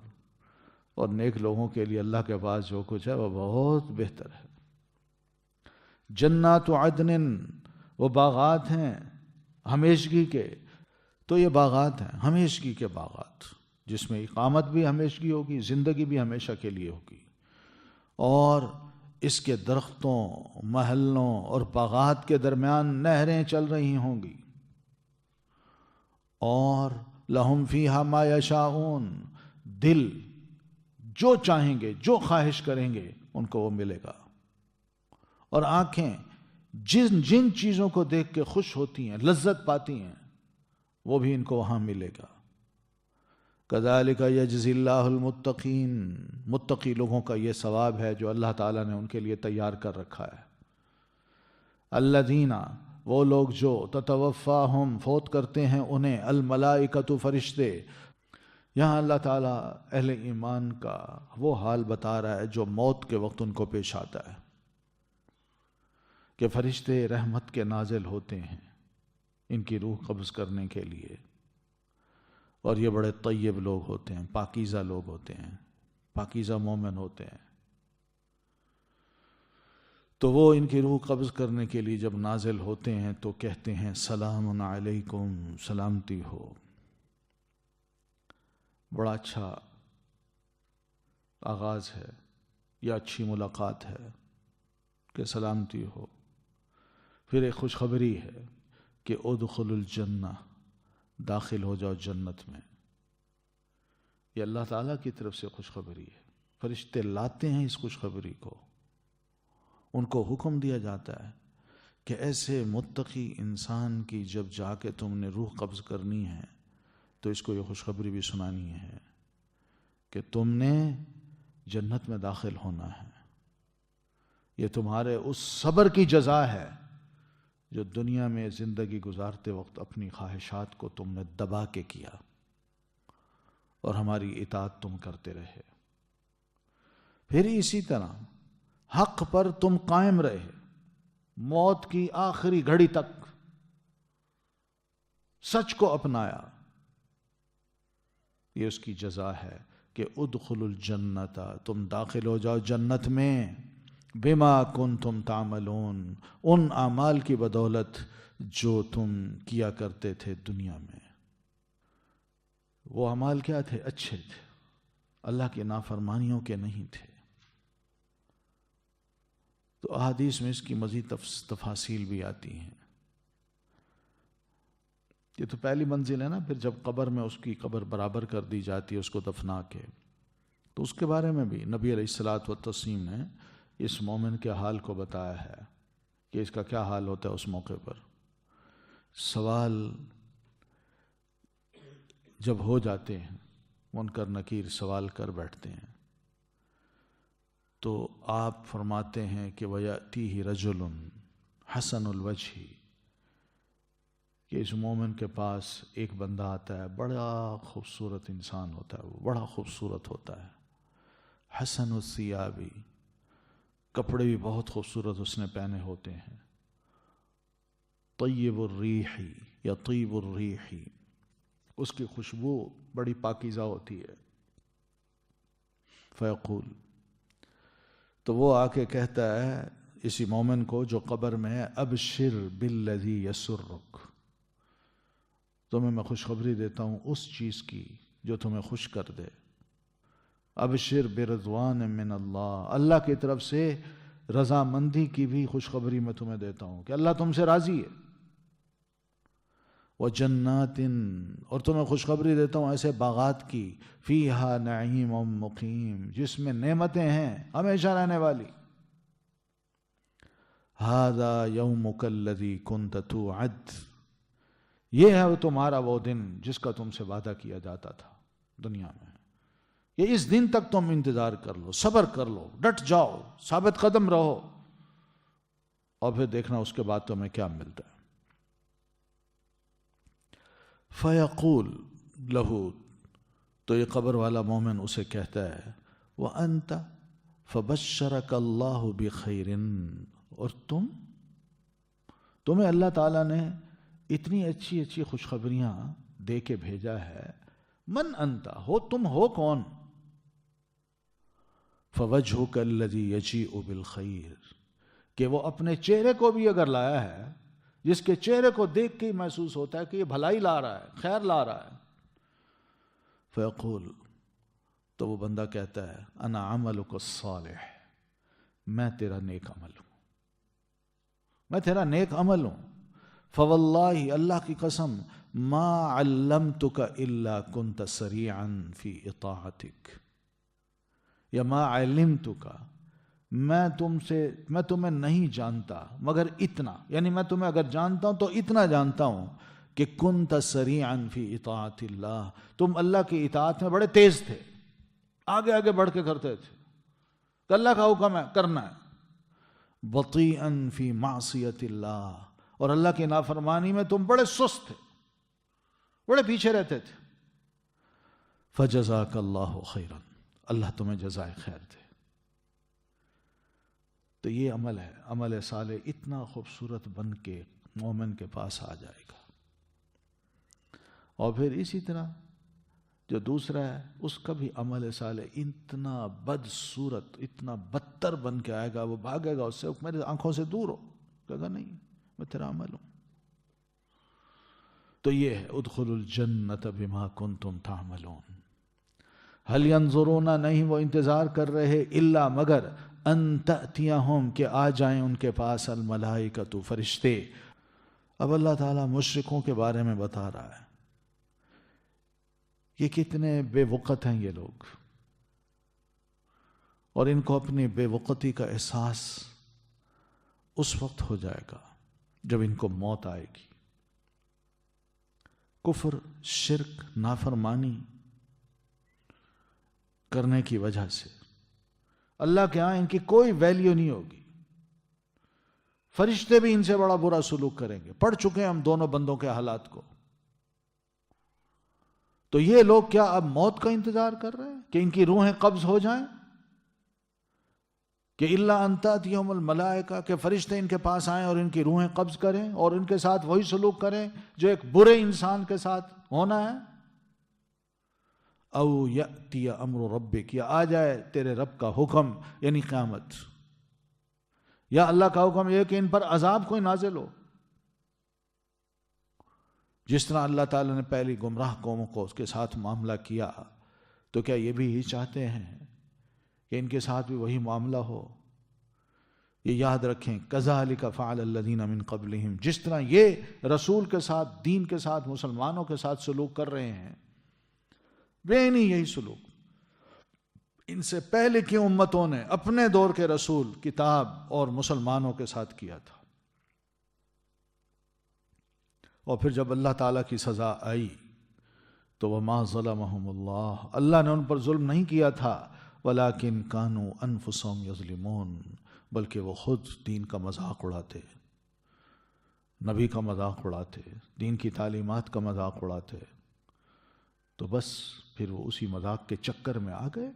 اور نیک لوگوں کے لیے اللہ کے پاس جو کچھ ہے وہ بہت بہتر ہے۔ جنات عدن، وہ باغات ہیں ہمیشگی کے، تو یہ باغات ہیں ہمیشگی کے باغات، جس میں اقامت بھی ہمیشگی ہوگی، زندگی بھی ہمیشہ کے لیے ہوگی، اور اس کے درختوں، محلوں اور باغات کے درمیان نہریں چل رہی ہوں گی، اور لہم فیہا ما یشاؤون، دل جو چاہیں گے، جو خواہش کریں گے ان کو وہ ملے گا، اور آنکھیں جن چیزوں کو دیکھ کے خوش ہوتی ہیں، لذت پاتی ہیں، وہ بھی ان کو وہاں ملے گا۔ کذالک یجزی اللہ المتقین، متقی لوگوں کا یہ ثواب ہے جو اللہ تعالیٰ نے ان کے لیے تیار کر رکھا ہے۔ الذین، وہ لوگ جو تتوفاہم، فوت کرتے ہیں انہیں، الملائکۃ، فرشتے۔ یہاں اللہ تعالیٰ اہل ایمان کا وہ حال بتا رہا ہے جو موت کے وقت ان کو پیش آتا ہے، کہ فرشتے رحمت کے نازل ہوتے ہیں ان کی روح قبض کرنے کے لیے، اور یہ بڑے طیب لوگ ہوتے ہیں، پاکیزہ لوگ ہوتے ہیں، پاکیزہ مومن ہوتے ہیں، تو وہ ان کی روح قبض کرنے کے لیے جب نازل ہوتے ہیں تو کہتے ہیں سلام علیکم، سلامتی ہو۔ بڑا اچھا آغاز ہے یا اچھی ملاقات ہے کہ سلامتی ہو۔ پھر ایک خوشخبری ہے کہ ادخلوا الجنہ، داخل ہو جاؤ جنت میں۔ یہ اللہ تعالیٰ کی طرف سے خوشخبری ہے، فرشتے لاتے ہیں اس خوشخبری کو، ان کو حکم دیا جاتا ہے کہ ایسے متقی انسان کی جب جا کے تم نے روح قبض کرنی ہے تو اس کو یہ خوشخبری بھی سنانی ہے کہ تم نے جنت میں داخل ہونا ہے۔ یہ تمہارے اس صبر کی جزا ہے جو دنیا میں زندگی گزارتے وقت اپنی خواہشات کو تم نے دبا کے کیا اور ہماری اطاعت تم کرتے رہے۔ پھر اسی طرح حق پر تم قائم رہے موت کی آخری گھڑی تک، سچ کو اپنایا، یہ اس کی جزا ہے کہ ادخلوا الجنت، تم داخل ہو جاؤ جنت میں، بما کنتم تعملون، ان اعمال کی بدولت جو تم کیا کرتے تھے دنیا میں۔ وہ اعمال کیا تھے؟ اچھے تھے، اللہ کی نافرمانیوں کے نہیں تھے۔ تو احادیث میں اس کی مزید تفاصیل بھی آتی ہیں۔ یہ تو پہلی منزل ہے نا، پھر جب قبر میں اس کی قبر برابر کر دی جاتی ہے اس کو دفنا کے، تو اس کے بارے میں بھی نبی علیہ الصلوۃ والتسلیم نے اس مومن کے حال کو بتایا ہے کہ اس کا کیا حال ہوتا ہے اس موقع پر۔ سوال جب ہو جاتے ہیں، منکر نکیر سوال کر بیٹھتے ہیں، تو آپ فرماتے ہیں کہ وَيَأْتِيهِ رَجُلٌ حَسَنُ الْوَجْهِ، کہ اس مومن کے پاس ایک بندہ آتا ہے، بڑا خوبصورت انسان ہوتا ہے، وہ بڑا خوبصورت ہوتا ہے، حسن الثیاب، کپڑے بھی بہت خوبصورت اس نے پہنے ہوتے ہیں، طیب الریح یا طیب الریح، اس کی خوشبو بڑی پاکیزہ ہوتی ہے۔ فیقول، تو وہ آ کے کہتا ہے اسی مومن کو جو قبر میں ہے، ابشر بالذی یسرک، تمہیں میں خوشخبری دیتا ہوں اس چیز کی جو تمہیں خوش کر دے۔ ابشر برضوان من اللہ، اللہ کی طرف سے رضامندی کی بھی خوشخبری میں تمہیں دیتا ہوں کہ اللہ تم سے راضی ہے۔ وجنات، اور تمہیں خوشخبری دیتا ہوں ایسے باغات کی، فیہا نعیم مقیم، جس میں نعمتیں ہیں ہمیشہ رہنے والی۔ ھذا یومک الذی کنت توعد، یہ ہے تمہارا وہ دن جس کا تم سے وعدہ کیا جاتا تھا دنیا میں، یہ اس دن تک تم انتظار کر لو، صبر کر لو، ڈٹ جاؤ، ثابت قدم رہو، اور پھر دیکھنا اس کے بعد تمہیں کیا ملتا ہے۔ فیقول لہو، تو یہ قبر والا مومن اسے کہتا ہے، وَأَنْتَ فَبَشَّرَكَ اللَّهُ بِخَيْرٍ، اور تمہیں اللہ تعالیٰ نے اتنی اچھی اچھی خوشخبریاں دے کے بھیجا ہے۔ من انت، تم ہو کون؟ فوجہک الذی یجیء بالخیر، کہ وہ اپنے چہرے کو بھی اگر لایا ہے، جس کے چہرے کو دیکھ کے ہی محسوس ہوتا ہے کہ یہ بھلائی لا رہا ہے، خیر لا رہا ہے۔ فیقول، تو وہ بندہ کہتا ہے، انا عملک الصالح، میں تیرا نیک عمل ہوں، میں تیرا نیک عمل ہوں۔ فواللہ، اللہ کی قسم، ما علمتک الا کنت سریعا فی اطاعتک، یا ما علمتک، میں تمہیں نہیں جانتا مگر اتنا، یعنی میں تمہیں اگر جانتا ہوں تو اتنا جانتا ہوں کہ کنت سریعا فی اطاعت اللہ، تم اللہ کی اطاعت میں بڑے تیز تھے، آگے آگے بڑھ کے کرتے تھے کہ اللہ کا حکم ہے کرنا ہے۔ بطیئا فی معصیت اللہ، اور اللہ کی نافرمانی میں تم بڑے سست تھے، بڑے پیچھے رہتے تھے۔ فجزاک اللہ خیرا، اللہ تمہیں جزائے خیر دے۔ تو یہ عمل ہے، عمل صالح اتنا خوبصورت بن کے مومن کے پاس آ جائے گا۔ اور پھر اسی طرح جو دوسرا ہے اس کا بھی عمل صالح اتنا بدصورت، اتنا بدتر بن کے آئے گا، وہ بھاگے گا اس سے، میری آنکھوں سے دور ہو، کہے گا نہیں میں تیرا عمل ہوں۔ تو یہ ہے ادخلوا الجنۃ بما کنتم تعملون۔ هل ينظرون، نہیں وہ انتظار کر رہے، الا مگر ان تأتیہم کہ آ جائیں ان کے پاس الملائکۃ فرشتے۔ اب اللہ تعالیٰ مشرکوں کے بارے میں بتا رہا ہے یہ کتنے بے وقت ہیں یہ لوگ، اور ان کو اپنی بے وقتی کا احساس اس وقت ہو جائے گا جب ان کو موت آئے گی۔ کفر، شرک، نافرمانی کرنے کی وجہ سے اللہ کے ہاں ان کی کوئی ویلیو نہیں ہوگی۔ فرشتے بھی ان سے بڑا برا سلوک کریں گے، پڑھ چکے ہیں ہم دونوں بندوں کے حالات کو۔ تو یہ لوگ کیا اب موت کا انتظار کر رہے ہیں کہ ان کی روحیں قبض ہو جائیں؟ کہ الا ان تأتیہم الملائکہ، کہ فرشتے ان کے پاس آئیں اور ان کی روحیں قبض کریں اور ان کے ساتھ وہی سلوک کریں جو ایک برے انسان کے ساتھ ہونا ہے۔ او یأتی امر ربک، یا آ جائے تیرے رب کا حکم، یعنی قیامت، یا اللہ کا حکم یہ کہ ان پر عذاب کوئی نازل ہو، جس طرح اللہ تعالیٰ نے پہلی گمراہ قوموں کو اس کے ساتھ معاملہ کیا، تو کیا یہ بھی یہی چاہتے ہیں کہ ان کے ساتھ بھی وہی معاملہ ہو؟ یہ یاد رکھیں، کذالک فعل الذین من قبلہم، جس طرح یہ رسول کے ساتھ، دین کے ساتھ، مسلمانوں کے ساتھ سلوک کر رہے ہیں، بے نہیں یہی سلوک ان سے پہلے کی امتوں نے اپنے دور کے رسول، کتاب اور مسلمانوں کے ساتھ کیا تھا۔ اور پھر جب اللہ تعالیٰ کی سزا آئی تو وَمَا ظَلَمَهُمُ اللَّهُ، اللہ نے ان پر ظلم نہیں کیا تھا، وَلَكِنْ كَانُوا أَنفُسَهُمْ يَظْلِمُونَ، بلکہ وہ خود دین کا مذاق اڑاتے، نبی کا مذاق اڑاتے، دین کی تعلیمات کا مذاق اڑاتے، تو بس پھر وہ اسی مذاق کے چکر میں آ گئے،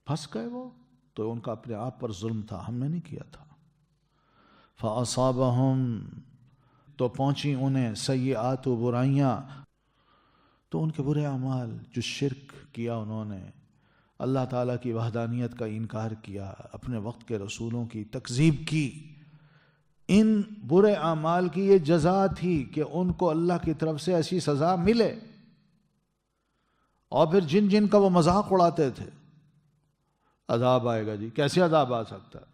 پھنس گئے وہ، تو ان کا اپنے آپ پر ظلم تھا، ہم نے نہیں کیا تھا۔ فَأَصَابَهُمْ، تو پہنچی انہیں سیئات و برائیاں، تو ان کے برے اعمال، جو شرک کیا انہوں نے، اللہ تعالیٰ کی وحدانیت کا انکار کیا، اپنے وقت کے رسولوں کی تکذیب کی، ان برے اعمال کی یہ جزا تھی کہ ان کو اللہ کی طرف سے ایسی سزا ملے۔ اور پھر جن جن کا وہ مذاق اڑاتے تھے، عذاب آئے گا جی، کیسے عذاب آ سکتا ہے؟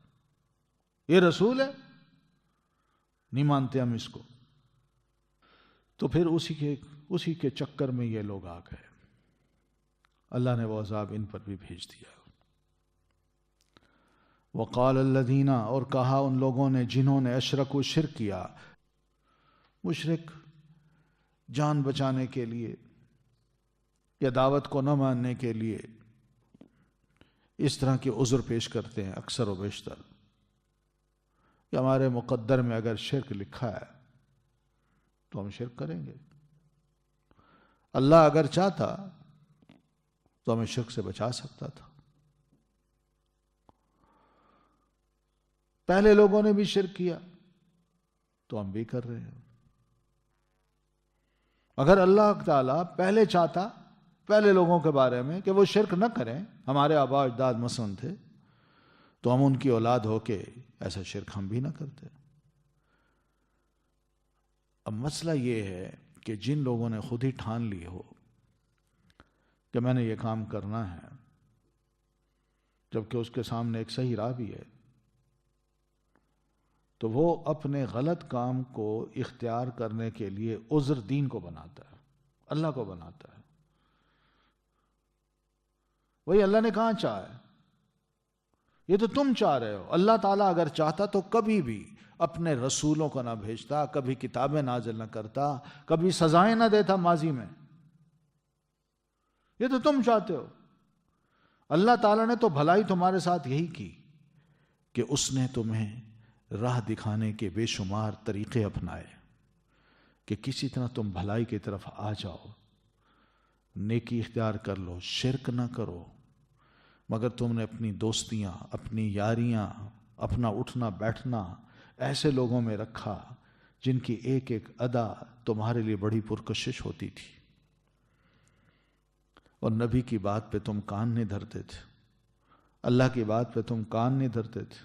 یہ رسول ہے، نہیں مانتے ہم اس کو۔ تو پھر اسی کے چکر میں یہ لوگ آ گئے، اللہ نے وہ عذاب ان پر بھی بھیج دیا۔ وقال الذین، اور کہا ان لوگوں نے جنہوں نے اشرکوا، شرک کیا، مشرک جان بچانے کے لیے یا دعوت کو نہ ماننے کے لیے اس طرح کے عذر پیش کرتے ہیں اکثر و بیشتر، کہ ہمارے مقدر میں اگر شرک لکھا ہے تو ہم شرک کریں گے، اللہ اگر چاہتا تو ہمیں شرک سے بچا سکتا تھا۔ پہلے لوگوں نے بھی شرک کیا تو ہم بھی کر رہے ہیں۔ اگر اللہ تعالیٰ پہلے چاہتا پہلے لوگوں کے بارے میں کہ وہ شرک نہ کریں، ہمارے آباء اجداد مثلاً تھے، تو ہم ان کی اولاد ہو کے ایسا شرک ہم بھی نہ کرتے۔ اب مسئلہ یہ ہے کہ جن لوگوں نے خود ہی ٹھان لی ہو کہ میں نے یہ کام کرنا ہے، جبکہ اس کے سامنے ایک صحیح راہ بھی ہے، تو وہ اپنے غلط کام کو اختیار کرنے کے لیے عذر دین کو بناتا ہے، اللہ کو بناتا ہے۔ وہی اللہ نے کہاں چاہا ہے، یہ تو تم چاہ رہے ہو۔ اللہ تعالیٰ اگر چاہتا تو کبھی بھی اپنے رسولوں کو نہ بھیجتا، کبھی کتابیں نازل نہ کرتا، کبھی سزائیں نہ دیتا ماضی میں۔ یہ تو تم چاہتے ہو۔ اللہ تعالیٰ نے تو بھلائی تمہارے ساتھ یہی کی کہ اس نے تمہیں راہ دکھانے کے بے شمار طریقے اپنائے کہ کسی طرح تم بھلائی کی طرف آ جاؤ، نیکی اختیار کر لو، شرک نہ کرو، مگر تم نے اپنی دوستیاں، اپنی یاریاں، اپنا اٹھنا بیٹھنا ایسے لوگوں میں رکھا جن کی ایک ایک ادا تمہارے لیے بڑی پرکشش ہوتی تھی اور نبی کی بات پہ تم کان نہیں دھرتے تھے، اللہ کی بات پہ تم کان نہیں دھرتے تھے،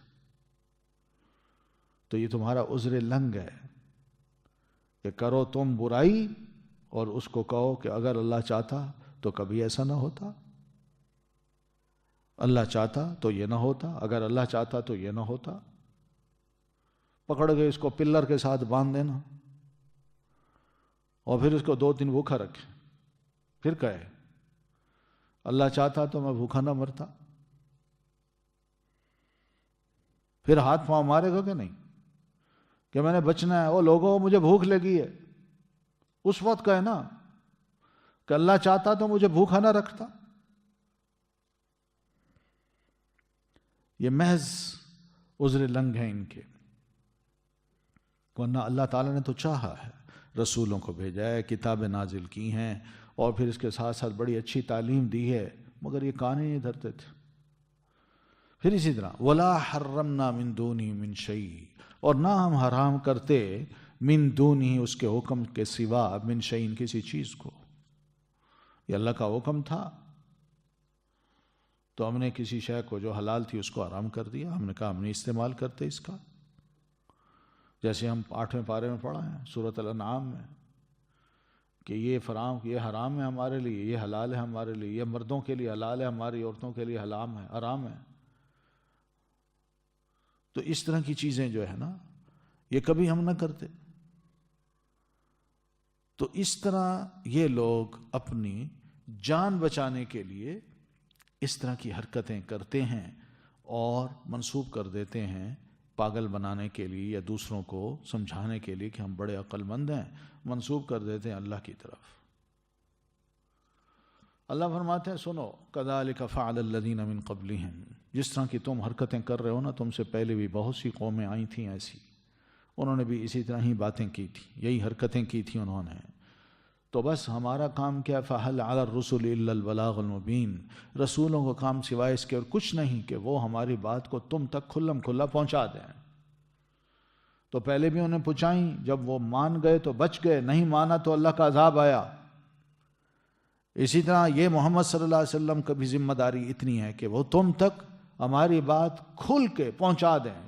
تو یہ تمہارا عذر لنگ ہے کہ کرو تم برائی اور اس کو کہو کہ اگر اللہ چاہتا تو کبھی ایسا نہ ہوتا، اللہ چاہتا تو یہ نہ ہوتا، اگر اللہ چاہتا تو یہ نہ ہوتا۔ پکڑ گئے اس کو پلر کے ساتھ باندھ دینا اور پھر اس کو 2 دن بھوکا رکھے، پھر کہے اللہ چاہتا تو میں بھوکا نہ مرتا۔ پھر ہاتھ پاؤں مارے گا کہ نہیں کہ میں نے بچنا ہے، وہ لوگوں مجھے بھوک لگی ہے، اس وقت کہے نا کہ اللہ چاہتا تو مجھے بھوکا نہ رکھتا۔ یہ محض عذر لنگ ہیں ان کے، ورنہ اللہ تعالیٰ نے تو چاہا ہے، رسولوں کو بھیجا ہے، کتابیں نازل کی ہیں اور پھر اس کے ساتھ ساتھ بڑی اچھی تعلیم دی ہے، مگر یہ کان ہی نہیں دھرتے تھے۔ پھر اسی طرح وَلَا حَرَّمْنَا مِن دُونِهِ مِن شَيْءٍ، اور نہ ہم حرام کرتے من دونہ اس کے حکم کے سوا، من شیء کسی چیز کو، یہ اللہ کا حکم تھا تو ہم نے کسی شے کو جو حلال تھی اس کو حرام کر دیا، ہم نے کہا ہم نہیں استعمال کرتے اس کا، جیسے ہم 8ویں پارے میں پڑھا ہے سورۃ الانعام میں کہ یہ حرام ہے ہمارے لیے، یہ حلال ہے ہمارے لیے، یہ مردوں کے لیے حلال ہے، ہماری عورتوں کے لیے حرام ہے۔ تو اس طرح کی چیزیں جو ہے نا یہ کبھی ہم نہ کرتے۔ تو اس طرح یہ لوگ اپنی جان بچانے کے لیے اس طرح کی حرکتیں کرتے ہیں اور منسوب کر دیتے ہیں پاگل بنانے کے لیے یا دوسروں کو سمجھانے کے لیے کہ ہم بڑے عقل مند ہیں، منسوب کر دیتے ہیں اللہ کی طرف۔ اللہ فرماتے ہیں سنو كَذَلِكَ فَعَلَ الَّذِينَ مِن قَبْلِهِمْ، جس طرح کی تم حرکتیں کر رہے ہو نا، تم سے پہلے بھی بہت سی قومیں آئی تھیں ایسی، انہوں نے بھی اسی طرح ہی باتیں کی تھی، یہی حرکتیں کی تھی انہوں نے۔ تو بس ہمارا کام کیا، فَهَلْ عَلَى الرُّسُلِ إِلَّا الْبَلَاغُ الْمُبِينُ، رسولوں کا کام سوائے اس کے اور کچھ نہیں کہ وہ ہماری بات کو تم تک کھلم کھلا پہنچا دیں۔ تو پہلے بھی انہیں پہنچائیں، جب وہ مان گئے تو بچ گئے، نہیں مانا تو اللہ کا عذاب آیا۔ اسی طرح یہ محمد صلی اللہ علیہ وسلم کا بھی ذمہ داری اتنی ہے کہ وہ تم تک ہماری بات کھل کے پہنچا دیں،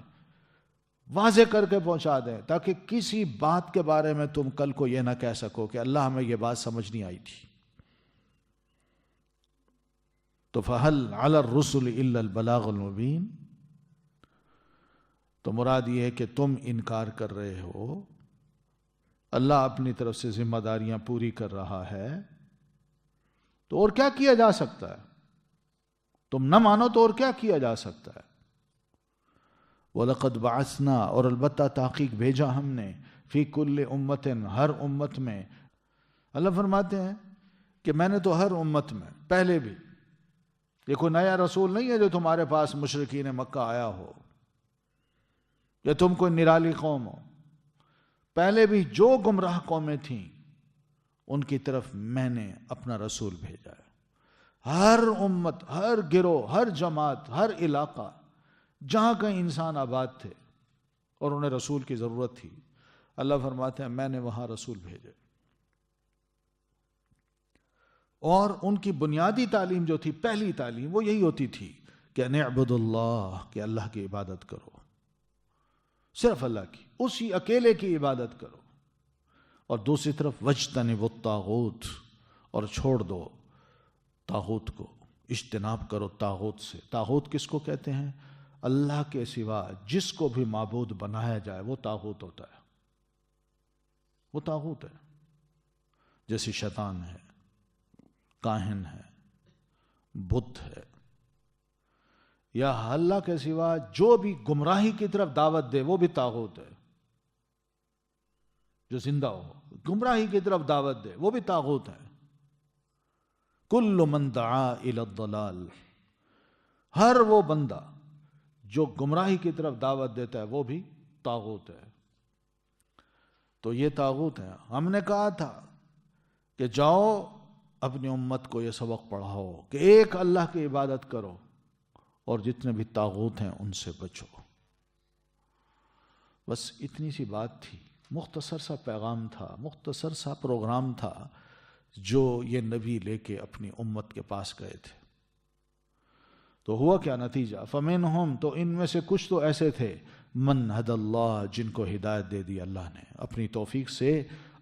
واضح کر کے پہنچا دیں، تاکہ کسی بات کے بارے میں تم کل کو یہ نہ کہہ سکو کہ اللہ ہمیں یہ بات سمجھ نہیں آئی تھی۔ تو فَهَلْ عَلَى الرُّسُلِ إِلَّا الْبَلَاغُ الْمُبِينُ، تو مراد یہ ہے کہ تم انکار کر رہے ہو، اللہ اپنی طرف سے ذمہ داریاں پوری کر رہا ہے، تو اور کیا کیا جا سکتا ہے؟ تم نہ مانو تو اور کیا کیا جا سکتا ہے؟ وَلَقَدْ بَعَثْنَا، اور البتہ تحقیق بھیجا ہم نے، فی کل امت، ہر امت میں۔ اللہ فرماتے ہیں کہ میں نے تو ہر امت میں پہلے بھی، یہ کوئی نیا رسول نہیں ہے جو تمہارے پاس مشرکین مکہ آیا ہو یا تم کوئی نرالی قوم ہو، پہلے بھی جو گمراہ قومیں تھیں ان کی طرف میں نے اپنا رسول بھیجا ہے۔ ہر امت، ہر گروہ، ہر جماعت، ہر علاقہ، جہاں کہیں انسان آباد تھے اور انہیں رسول کی ضرورت تھی، اللہ فرماتے ہیں میں نے وہاں رسول بھیجے۔ اور ان کی بنیادی تعلیم جو تھی، پہلی تعلیم وہ یہی ہوتی تھی کہ نعبد اللہ، کہ اللہ کی عبادت کرو، صرف اللہ کی، اسی اکیلے کی عبادت کرو۔ اور دوسری طرف وجتنب الطاغوت، اور چھوڑ دو طاغوت کو، اجتناب کرو طاغوت سے۔ طاغوت کس کو کہتے ہیں؟ اللہ کے سوا جس کو بھی معبود بنایا جائے وہ طاغوت ہوتا ہے، وہ طاغوت ہے۔ جیسے شیطان ہے، کاہن ہے، بت ہے، یا اللہ کے سوا جو بھی گمراہی کی طرف دعوت دے وہ بھی طاغوت ہے۔ جو زندہ ہو گمراہی کی طرف دعوت دے وہ بھی طاغوت ہے۔ کل من دعا الی الضلال، ہر وہ بندہ جو گمراہی کی طرف دعوت دیتا ہے وہ بھی طاغوت ہے۔ تو یہ طاغوت ہے۔ ہم نے کہا تھا کہ جاؤ اپنی امت کو یہ سبق پڑھاؤ کہ ایک اللہ کی عبادت کرو اور جتنے بھی طاغوت ہیں ان سے بچو۔ بس اتنی سی بات تھی۔ مختصر سا پیغام تھا، مختصر سا پروگرام تھا جو یہ نبی لے کے اپنی امت کے پاس گئے تھے۔ تو ہوا کیا نتیجہ؟ فَمِنْهُمْ، تو ان میں سے کچھ تو ایسے تھے، من ہدی اللہ، جن کو ہدایت دے دی اللہ نے، اپنی توفیق سے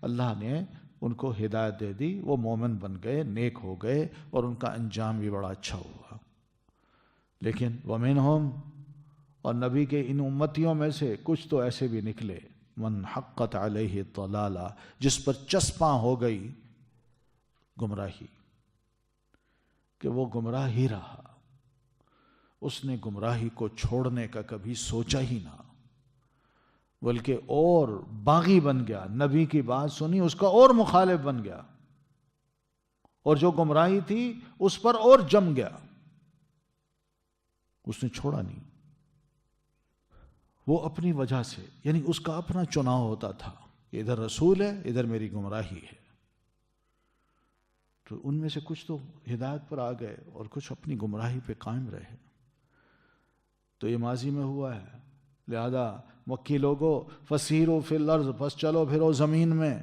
اللہ نے ان کو ہدایت دے دی، وہ مومن بن گئے، نیک ہو گئے، اور ان کا انجام بھی بڑا اچھا ہوا۔ لیکن وَمِنْهُمْ، اور نبی کے ان امتیوں میں سے کچھ تو ایسے بھی نکلے، من حقت علیہ الضلالہ، جس پر چسپاں ہو گئی گمراہی، کہ وہ گمراہ ہی رہا، اس نے گمراہی کو چھوڑنے کا کبھی سوچا ہی نہ، بلکہ اور باغی بن گیا، نبی کی بات سنی اس کا اور مخالف بن گیا، اور جو گمراہی تھی اس پر اور جم گیا، اس نے چھوڑا نہیں۔ وہ اپنی وجہ سے، یعنی اس کا اپنا چناؤ ہوتا تھا کہ ادھر رسول ہے، ادھر میری گمراہی ہے، تو ان میں سے کچھ تو ہدایت پر آ گئے اور کچھ اپنی گمراہی پہ قائم رہے۔ تو یہ ماضی میں ہوا ہے، لہذا مکی لوگوں فسیروا فی الارض، بس چلو پھرو زمین میں،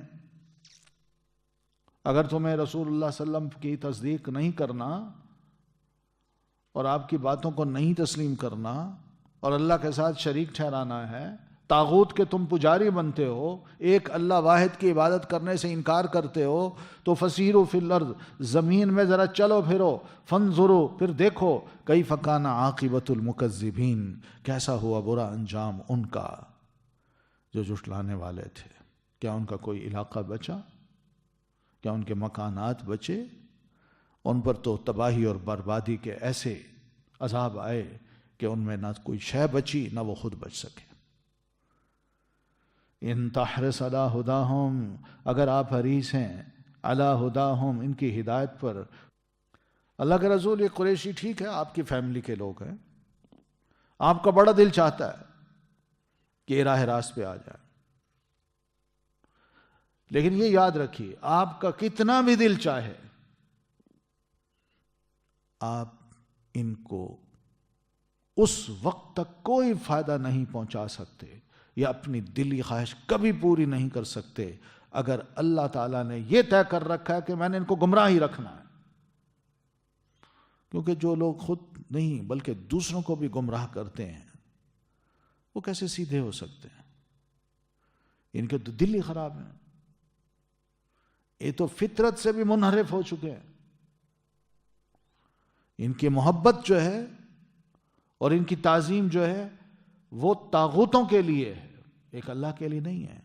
اگر تمہیں رسول اللہ صلی اللہ علیہ وسلم کی تصدیق نہیں کرنا اور آپ کی باتوں کو نہیں تسلیم کرنا اور اللہ کے ساتھ شریک ٹھہرانا ہے، طاغوت کے تم پجاری بنتے ہو، ایک اللہ واحد کی عبادت کرنے سے انکار کرتے ہو، تو فسیروا فی الارض، زمین میں ذرا چلو پھرو، فانظروا، پھر دیکھو، کیف کان عاقبۃ المکذبین، کیسا ہوا برا انجام ان کا جو جھٹلانے والے تھے۔ کیا ان کا کوئی علاقہ بچا؟ کیا ان کے مکانات بچے؟ ان پر تو تباہی اور بربادی کے ایسے عذاب آئے کہ ان میں نہ کوئی شے بچی، نہ وہ خود بچ سکے۔ ان تحرص علی ہداہم، اگر آپ حریص ہیں علی ہداہم، ان کی ہدایت پر۔ اللہ کے رسول، یہ قریشی ٹھیک ہے آپ کی فیملی کے لوگ ہیں، آپ کا بڑا دل چاہتا ہے کہ راہ راست پہ آ جائے، لیکن یہ یاد رکھیے، آپ کا کتنا بھی دل چاہے، آپ ان کو اس وقت تک کوئی فائدہ نہیں پہنچا سکتے یا اپنی دلی خواہش کبھی پوری نہیں کر سکتے اگر اللہ تعالیٰ نے یہ طے کر رکھا ہے کہ میں نے ان کو گمراہ ہی رکھنا ہے۔ کیونکہ جو لوگ خود نہیں بلکہ دوسروں کو بھی گمراہ کرتے ہیں، وہ کیسے سیدھے ہو سکتے ہیں؟ ان کے تو دل ہی خراب ہیں، یہ تو فطرت سے بھی منحرف ہو چکے ہیں۔ ان کی محبت جو ہے اور ان کی تعظیم جو ہے وہ طاغوتوں کے لیے ہے، ایک اللہ کے لیے نہیں ہے۔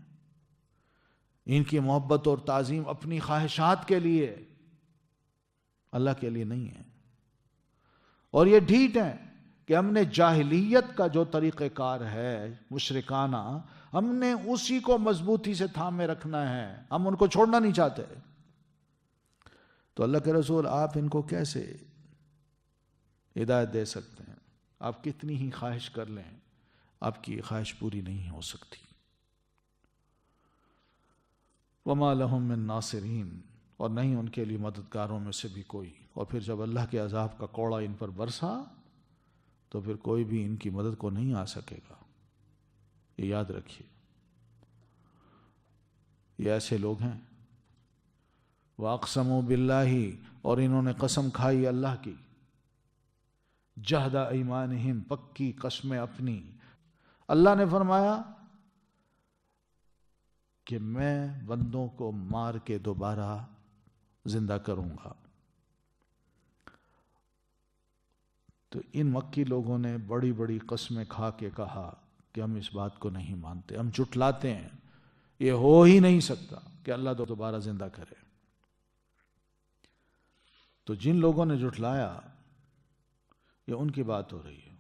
ان کی محبت اور تعظیم اپنی خواہشات کے لیے، اللہ کے لیے نہیں ہے۔ اور یہ ڈھیٹ ہیں کہ ہم نے جاہلیت کا جو طریقہ کار ہے مشرکانہ، ہم نے اسی کو مضبوطی سے تھامے رکھنا ہے، ہم ان کو چھوڑنا نہیں چاہتے۔ تو اللہ کے رسول، آپ ان کو کیسے ہدایت دے سکتے ہیں؟ آپ کتنی ہی خواہش کر لیں، آپ کی خواہش پوری نہیں ہو سکتی۔ وَمَا لَهُم مِّن نَاصِرِينَ، اور نہیں ان کے لیے مددگاروں میں سے بھی کوئی۔ اور پھر جب اللہ کے عذاب کا کوڑا ان پر برسا تو پھر کوئی بھی ان کی مدد کو نہیں آ سکے گا، یہ یاد رکھیے۔ یہ ایسے لوگ ہیں، وَأَقْسَمُوا بِاللَّهِ، اور انہوں نے قسم کھائی اللہ کی، جہد ایمانہم، پکی قسمیں اپنی۔ اللہ نے فرمایا کہ میں بندوں کو مار کے دوبارہ زندہ کروں گا۔ تو ان مکی لوگوں نے بڑی بڑی قسمیں کھا کے کہا کہ ہم اس بات کو نہیں مانتے، ہم جھٹلاتے ہیں، یہ ہو ہی نہیں سکتا کہ اللہ دوبارہ زندہ کرے۔ تو جن لوگوں نے جھٹلایا، یہ ان کی بات ہو رہی ہے،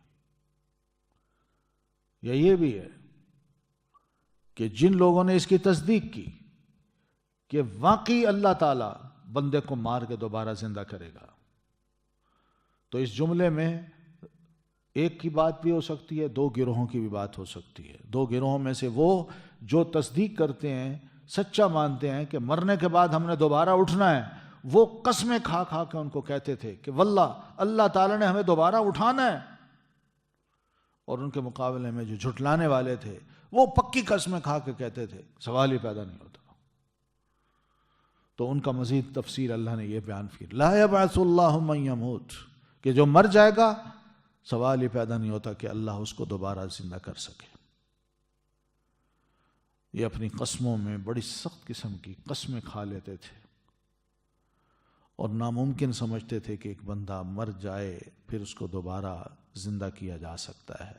یا یہ بھی ہے کہ جن لوگوں نے اس کی تصدیق کی کہ واقعی اللہ تعالیٰ بندے کو مار کے دوبارہ زندہ کرے گا، تو اس جملے میں ایک کی بات بھی ہو سکتی ہے، دو گروہوں کی بھی بات ہو سکتی ہے۔ دو گروہوں میں سے وہ جو تصدیق کرتے ہیں، سچا مانتے ہیں کہ مرنے کے بعد ہم نے دوبارہ اٹھنا ہے، وہ قسمیں کھا کھا کے ان کو کہتے تھے کہ واللہ اللہ تعالیٰ نے ہمیں دوبارہ اٹھانا ہے، اور ان کے مقابلے میں جو جھٹلانے والے تھے وہ پکی قسمیں کھا کے کہتے تھے سوال ہی پیدا نہیں ہوتا. تو ان کا مزید تفسیر اللہ نے یہ بیان کی، لا یبعث اللہ من یموت، کہ جو مر جائے گا سوال ہی پیدا نہیں ہوتا کہ اللہ اس کو دوبارہ زندہ کر سکے. یہ اپنی قسموں میں بڑی سخت قسم کی قسمیں کھا لیتے تھے اور ناممکن سمجھتے تھے کہ ایک بندہ مر جائے پھر اس کو دوبارہ زندہ کیا جا سکتا ہے.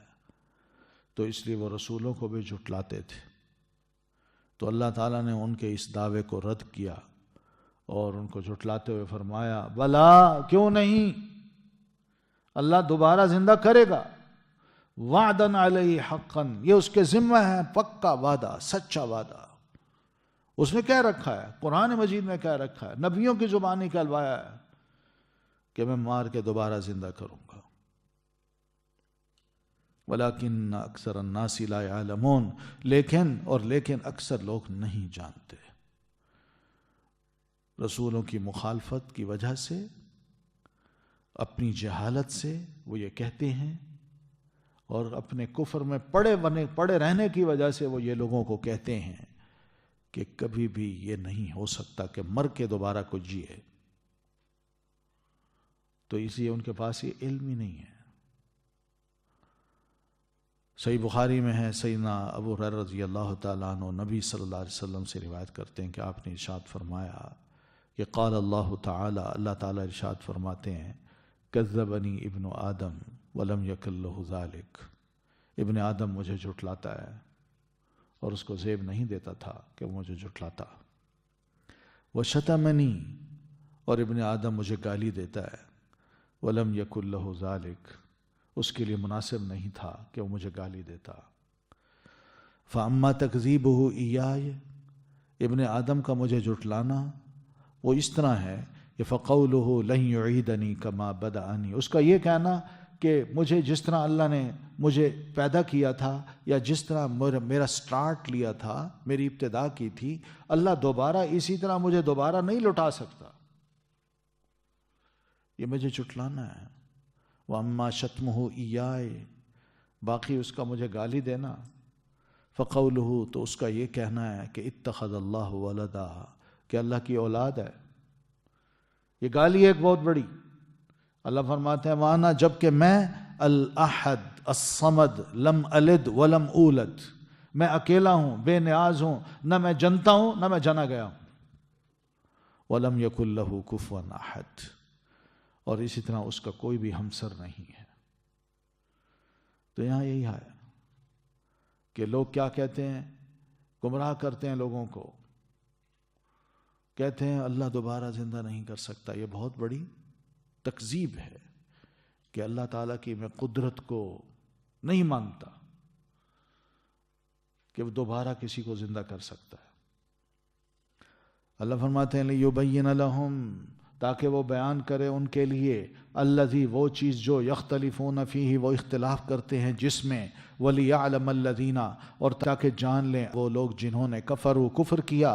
تو اس لیے وہ رسولوں کو بھی جھٹلاتے تھے. تو اللہ تعالیٰ نے ان کے اس دعوے کو رد کیا اور ان کو جھٹلاتے ہوئے فرمایا بلا، کیوں نہیں، اللہ دوبارہ زندہ کرے گا. وعدن علیہ حقا، یہ اس کے ذمہ ہے، پکا وعدہ، سچا وعدہ. اس نے کہہ رکھا ہے، قرآن مجید میں کہہ رکھا ہے، نبیوں کی زبانی کہلوایا ہے کہ میں مار کے دوبارہ زندہ کروں گا. ولیکن اکثر الناس لا یعلمون، لیکن اکثر لوگ نہیں جانتے. رسولوں کی مخالفت کی وجہ سے، اپنی جہالت سے وہ یہ کہتے ہیں، اور اپنے کفر میں پڑے رہنے کی وجہ سے وہ یہ لوگوں کو کہتے ہیں کہ کبھی بھی یہ نہیں ہو سکتا کہ مر کے دوبارہ کو جیے. تو اس لیے ان کے پاس یہ علم ہی نہیں ہے. صحیح بخاری میں ہے، سیدنا ابو ہریرہ رضی اللہ تعالیٰ عنہ نبی صلی اللہ علیہ وسلم سے روایت کرتے ہیں کہ آپ نے ارشاد فرمایا کہ قال اللہ تعالیٰ، اللہ تعالیٰ ارشاد فرماتے ہیں، کذبنی ابن آدم ولم یکن لہ ذالک، ابن آدم مجھے جھٹلاتا ہے اور اس کو زیب نہیں دیتا تھا کہ وہ مجھے جھٹلاتا. وشتمنی، اور ابن آدم مجھے گالی دیتا ہے، ولم یکن لہ ذالک، اس کے لیے مناسب نہیں تھا کہ وہ مجھے گالی دیتا. فاما تکذیبہ ایاہ، ابن آدم کا مجھے جھٹلانا وہ اس طرح ہے کہ فقولہ لن یعیدنی کما بدأنی، اس کا یہ کہنا کہ مجھے جس طرح اللہ نے مجھے پیدا کیا تھا یا جس طرح میرا سٹارٹ لیا تھا، میری ابتدا کی تھی، اللہ دوبارہ اسی طرح مجھے دوبارہ نہیں لوٹا سکتا. یہ مجھے جھٹلانا ہے. وَأَمَّا شَتْمُهُ إِيَّايَ، باقی اس کا مجھے گالی دینا، فَقَوْلُهُ، تو اس کا یہ کہنا ہے کہ اتخذ اللہ ولدا، کہ اللہ کی اولاد ہے. یہ گالی ایک بہت بڑی. اللہ فرماتے ہیں وَأَنَا، جبکہ میں الْأَحَدْ الصَّمَدْ لَمْ أَلِدْ وَلَمْ أُولَدْ، میں اکیلا ہوں، بے نیاز ہوں، نہ میں جنتا ہوں نہ میں جنا گیا ہوں. وَلَمْ يَكُنْ لَهُ كُفُوًا أَحَدٌ، اور اسی طرح اس کا کوئی بھی ہمسر نہیں ہے. تو یہاں یہی ہے کہ لوگ کیا کہتے ہیں، گمراہ کرتے ہیں لوگوں کو، کہتے ہیں اللہ دوبارہ زندہ نہیں کر سکتا. یہ بہت بڑی تکذیب ہے کہ اللہ تعالیٰ کی میں قدرت کو نہیں مانتا کہ وہ دوبارہ کسی کو زندہ کر سکتا ہے. اللہ فرماتے ہیں لِيُبَيِّنَ لَهُمْ، تاکہ وہ بیان کرے ان کے لیے، الذی، وہ چیز جو یختلفون فیہ، وہ اختلاف کرتے ہیں جس میں، وَلِيَعْلَمَ الَّذِينَ، اور تاکہ جان لیں وہ لوگ جنہوں نے کفر کیا.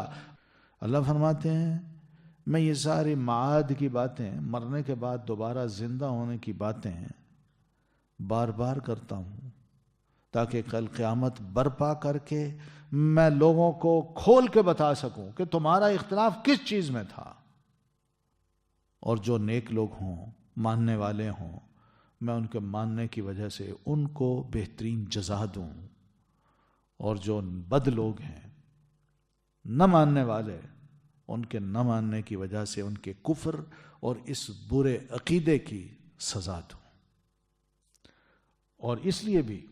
اللہ فرماتے ہیں میں یہ ساری معاد کی باتیں، مرنے کے بعد دوبارہ زندہ ہونے کی باتیں بار بار کرتا ہوں تاکہ کل قیامت برپا کر کے میں لوگوں کو کھول کے بتا سکوں کہ تمہارا اختلاف کس چیز میں تھا. اور جو نیک لوگ ہوں، ماننے والے ہوں، میں ان کے ماننے کی وجہ سے ان کو بہترین جزا دوں، اور جو بد لوگ ہیں، نہ ماننے والے، ان کے نہ ماننے کی وجہ سے ان کے کفر اور اس برے عقیدے کی سزا دوں. اور اس لیے بھی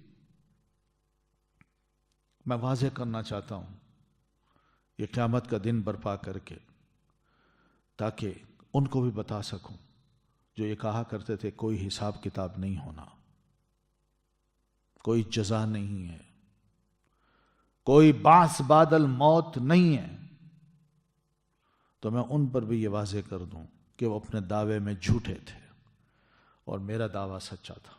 میں واضح کرنا چاہتا ہوں یہ قیامت کا دن برپا کر کے، تاکہ ان کو بھی بتا سکوں جو یہ کہا کرتے تھے کوئی حساب کتاب نہیں ہونا، کوئی جزا نہیں ہے، کوئی بعث بعد الموت نہیں ہے. تو میں ان پر بھی یہ واضح کر دوں کہ وہ اپنے دعوے میں جھوٹے تھے اور میرا دعویٰ سچا تھا.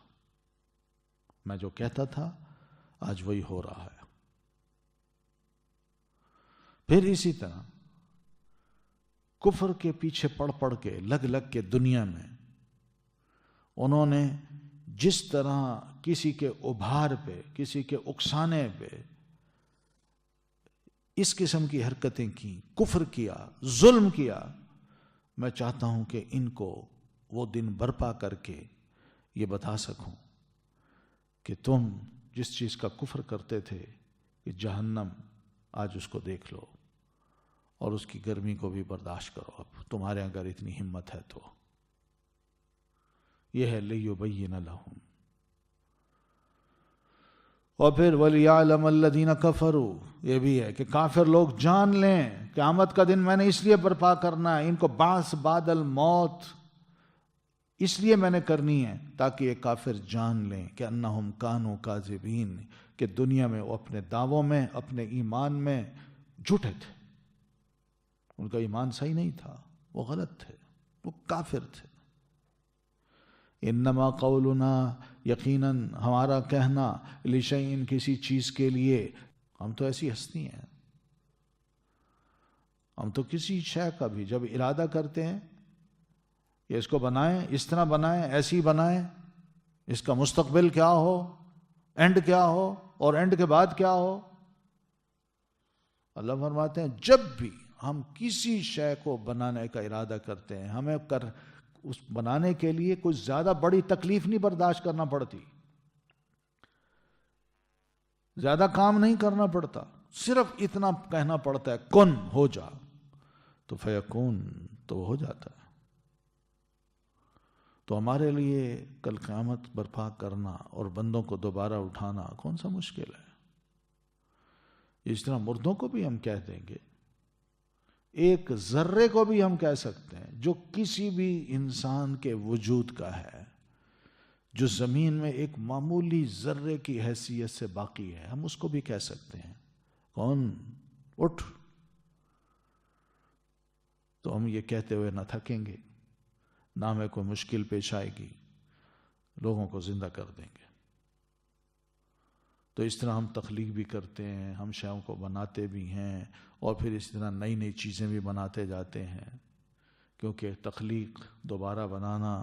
میں جو کہتا تھا آج وہی ہو رہا ہے. پھر اسی طرح کفر کے پیچھے پڑ کے لگ کے دنیا میں انہوں نے جس طرح کسی کے ابھار پہ، کسی کے اکسانے پہ اس قسم کی حرکتیں کی، کفر کیا، ظلم کیا، میں چاہتا ہوں کہ ان کو وہ دن برپا کر کے یہ بتا سکوں کہ تم جس چیز کا کفر کرتے تھے کہ جہنم، آج اس کو دیکھ لو اور اس کی گرمی کو بھی برداشت کرو، اب تمہارے اگر اتنی ہمت ہے تو۔ یہ ہے لِیُبَیِّنَ لَهُم۔ اور پھر وَلِيَعْلَمَ الَّذِينَ كَفَرُوا، یہ بھی ہے کہ کافر لوگ جان لیں قیامت کا دن میں نے اس لیے برپا کرنا ہے، ان کو بعث بعد الموت اس لیے میں نے کرنی ہے تاکہ یہ کافر جان لیں کہ انہم کانوا کاذبین، کہ دنیا میں وہ اپنے دعووں میں، اپنے ایمان میں جھوٹے تھے، ان کا ایمان صحیح نہیں تھا، وہ غلط تھے، وہ کافر تھے۔ انما قولنا، یقیناً ہمارا کہنا، لشیء، کسی چیز کے لیے، ہم تو ایسی ہستی ہیں، ہم تو کسی شے کا بھی جب ارادہ کرتے ہیں کہ اس کو بنائیں، اس طرح بنائیں، ایسی بنائیں، اس کا مستقبل کیا ہو، اینڈ کیا ہو، اور اینڈ کے بعد کیا ہو، اللہ فرماتے ہیں جب بھی ہم کسی شے کو بنانے کا ارادہ کرتے ہیں، ہمیں اس بنانے کے لیے کچھ زیادہ بڑی تکلیف نہیں برداشت کرنا پڑتی، زیادہ کام نہیں کرنا پڑتا، صرف اتنا کہنا پڑتا ہے کن، ہو جا، تو فیکون، تو ہو جاتا ہے۔ تو ہمارے لیے کل قیامت برپا کرنا اور بندوں کو دوبارہ اٹھانا کون سا مشکل ہے؟ اس طرح مردوں کو بھی ہم کہہ دیں گے، ایک ذرے کو بھی ہم کہہ سکتے ہیں جو کسی بھی انسان کے وجود کا ہے، جو زمین میں ایک معمولی ذرے کی حیثیت سے باقی ہے، ہم اس کو بھی کہہ سکتے ہیں کون، اٹھ، تو ہم یہ کہتے ہوئے نہ تھکیں گے، نہ ہمیں کوئی مشکل پیش آئے گی، لوگوں کو زندہ کر دیں گے۔ تو اس طرح ہم تخلیق بھی کرتے ہیں، ہم شیوں کو بناتے بھی ہیں، اور پھر اس طرح نئی نئی چیزیں بھی بناتے جاتے ہیں، کیونکہ تخلیق، دوبارہ بنانا،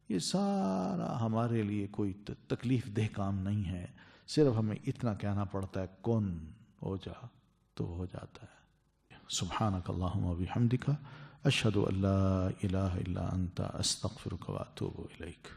یہ سارا ہمارے لیے کوئی تکلیف دہ کام نہیں ہے، صرف ہمیں اتنا کہنا پڑتا ہے کن، ہو جا، تو ہو جاتا ہے۔ سبحانک اللہم و بحمدک، اشہد ان لا الہ الا انت، استغفرک و اتوب الیک۔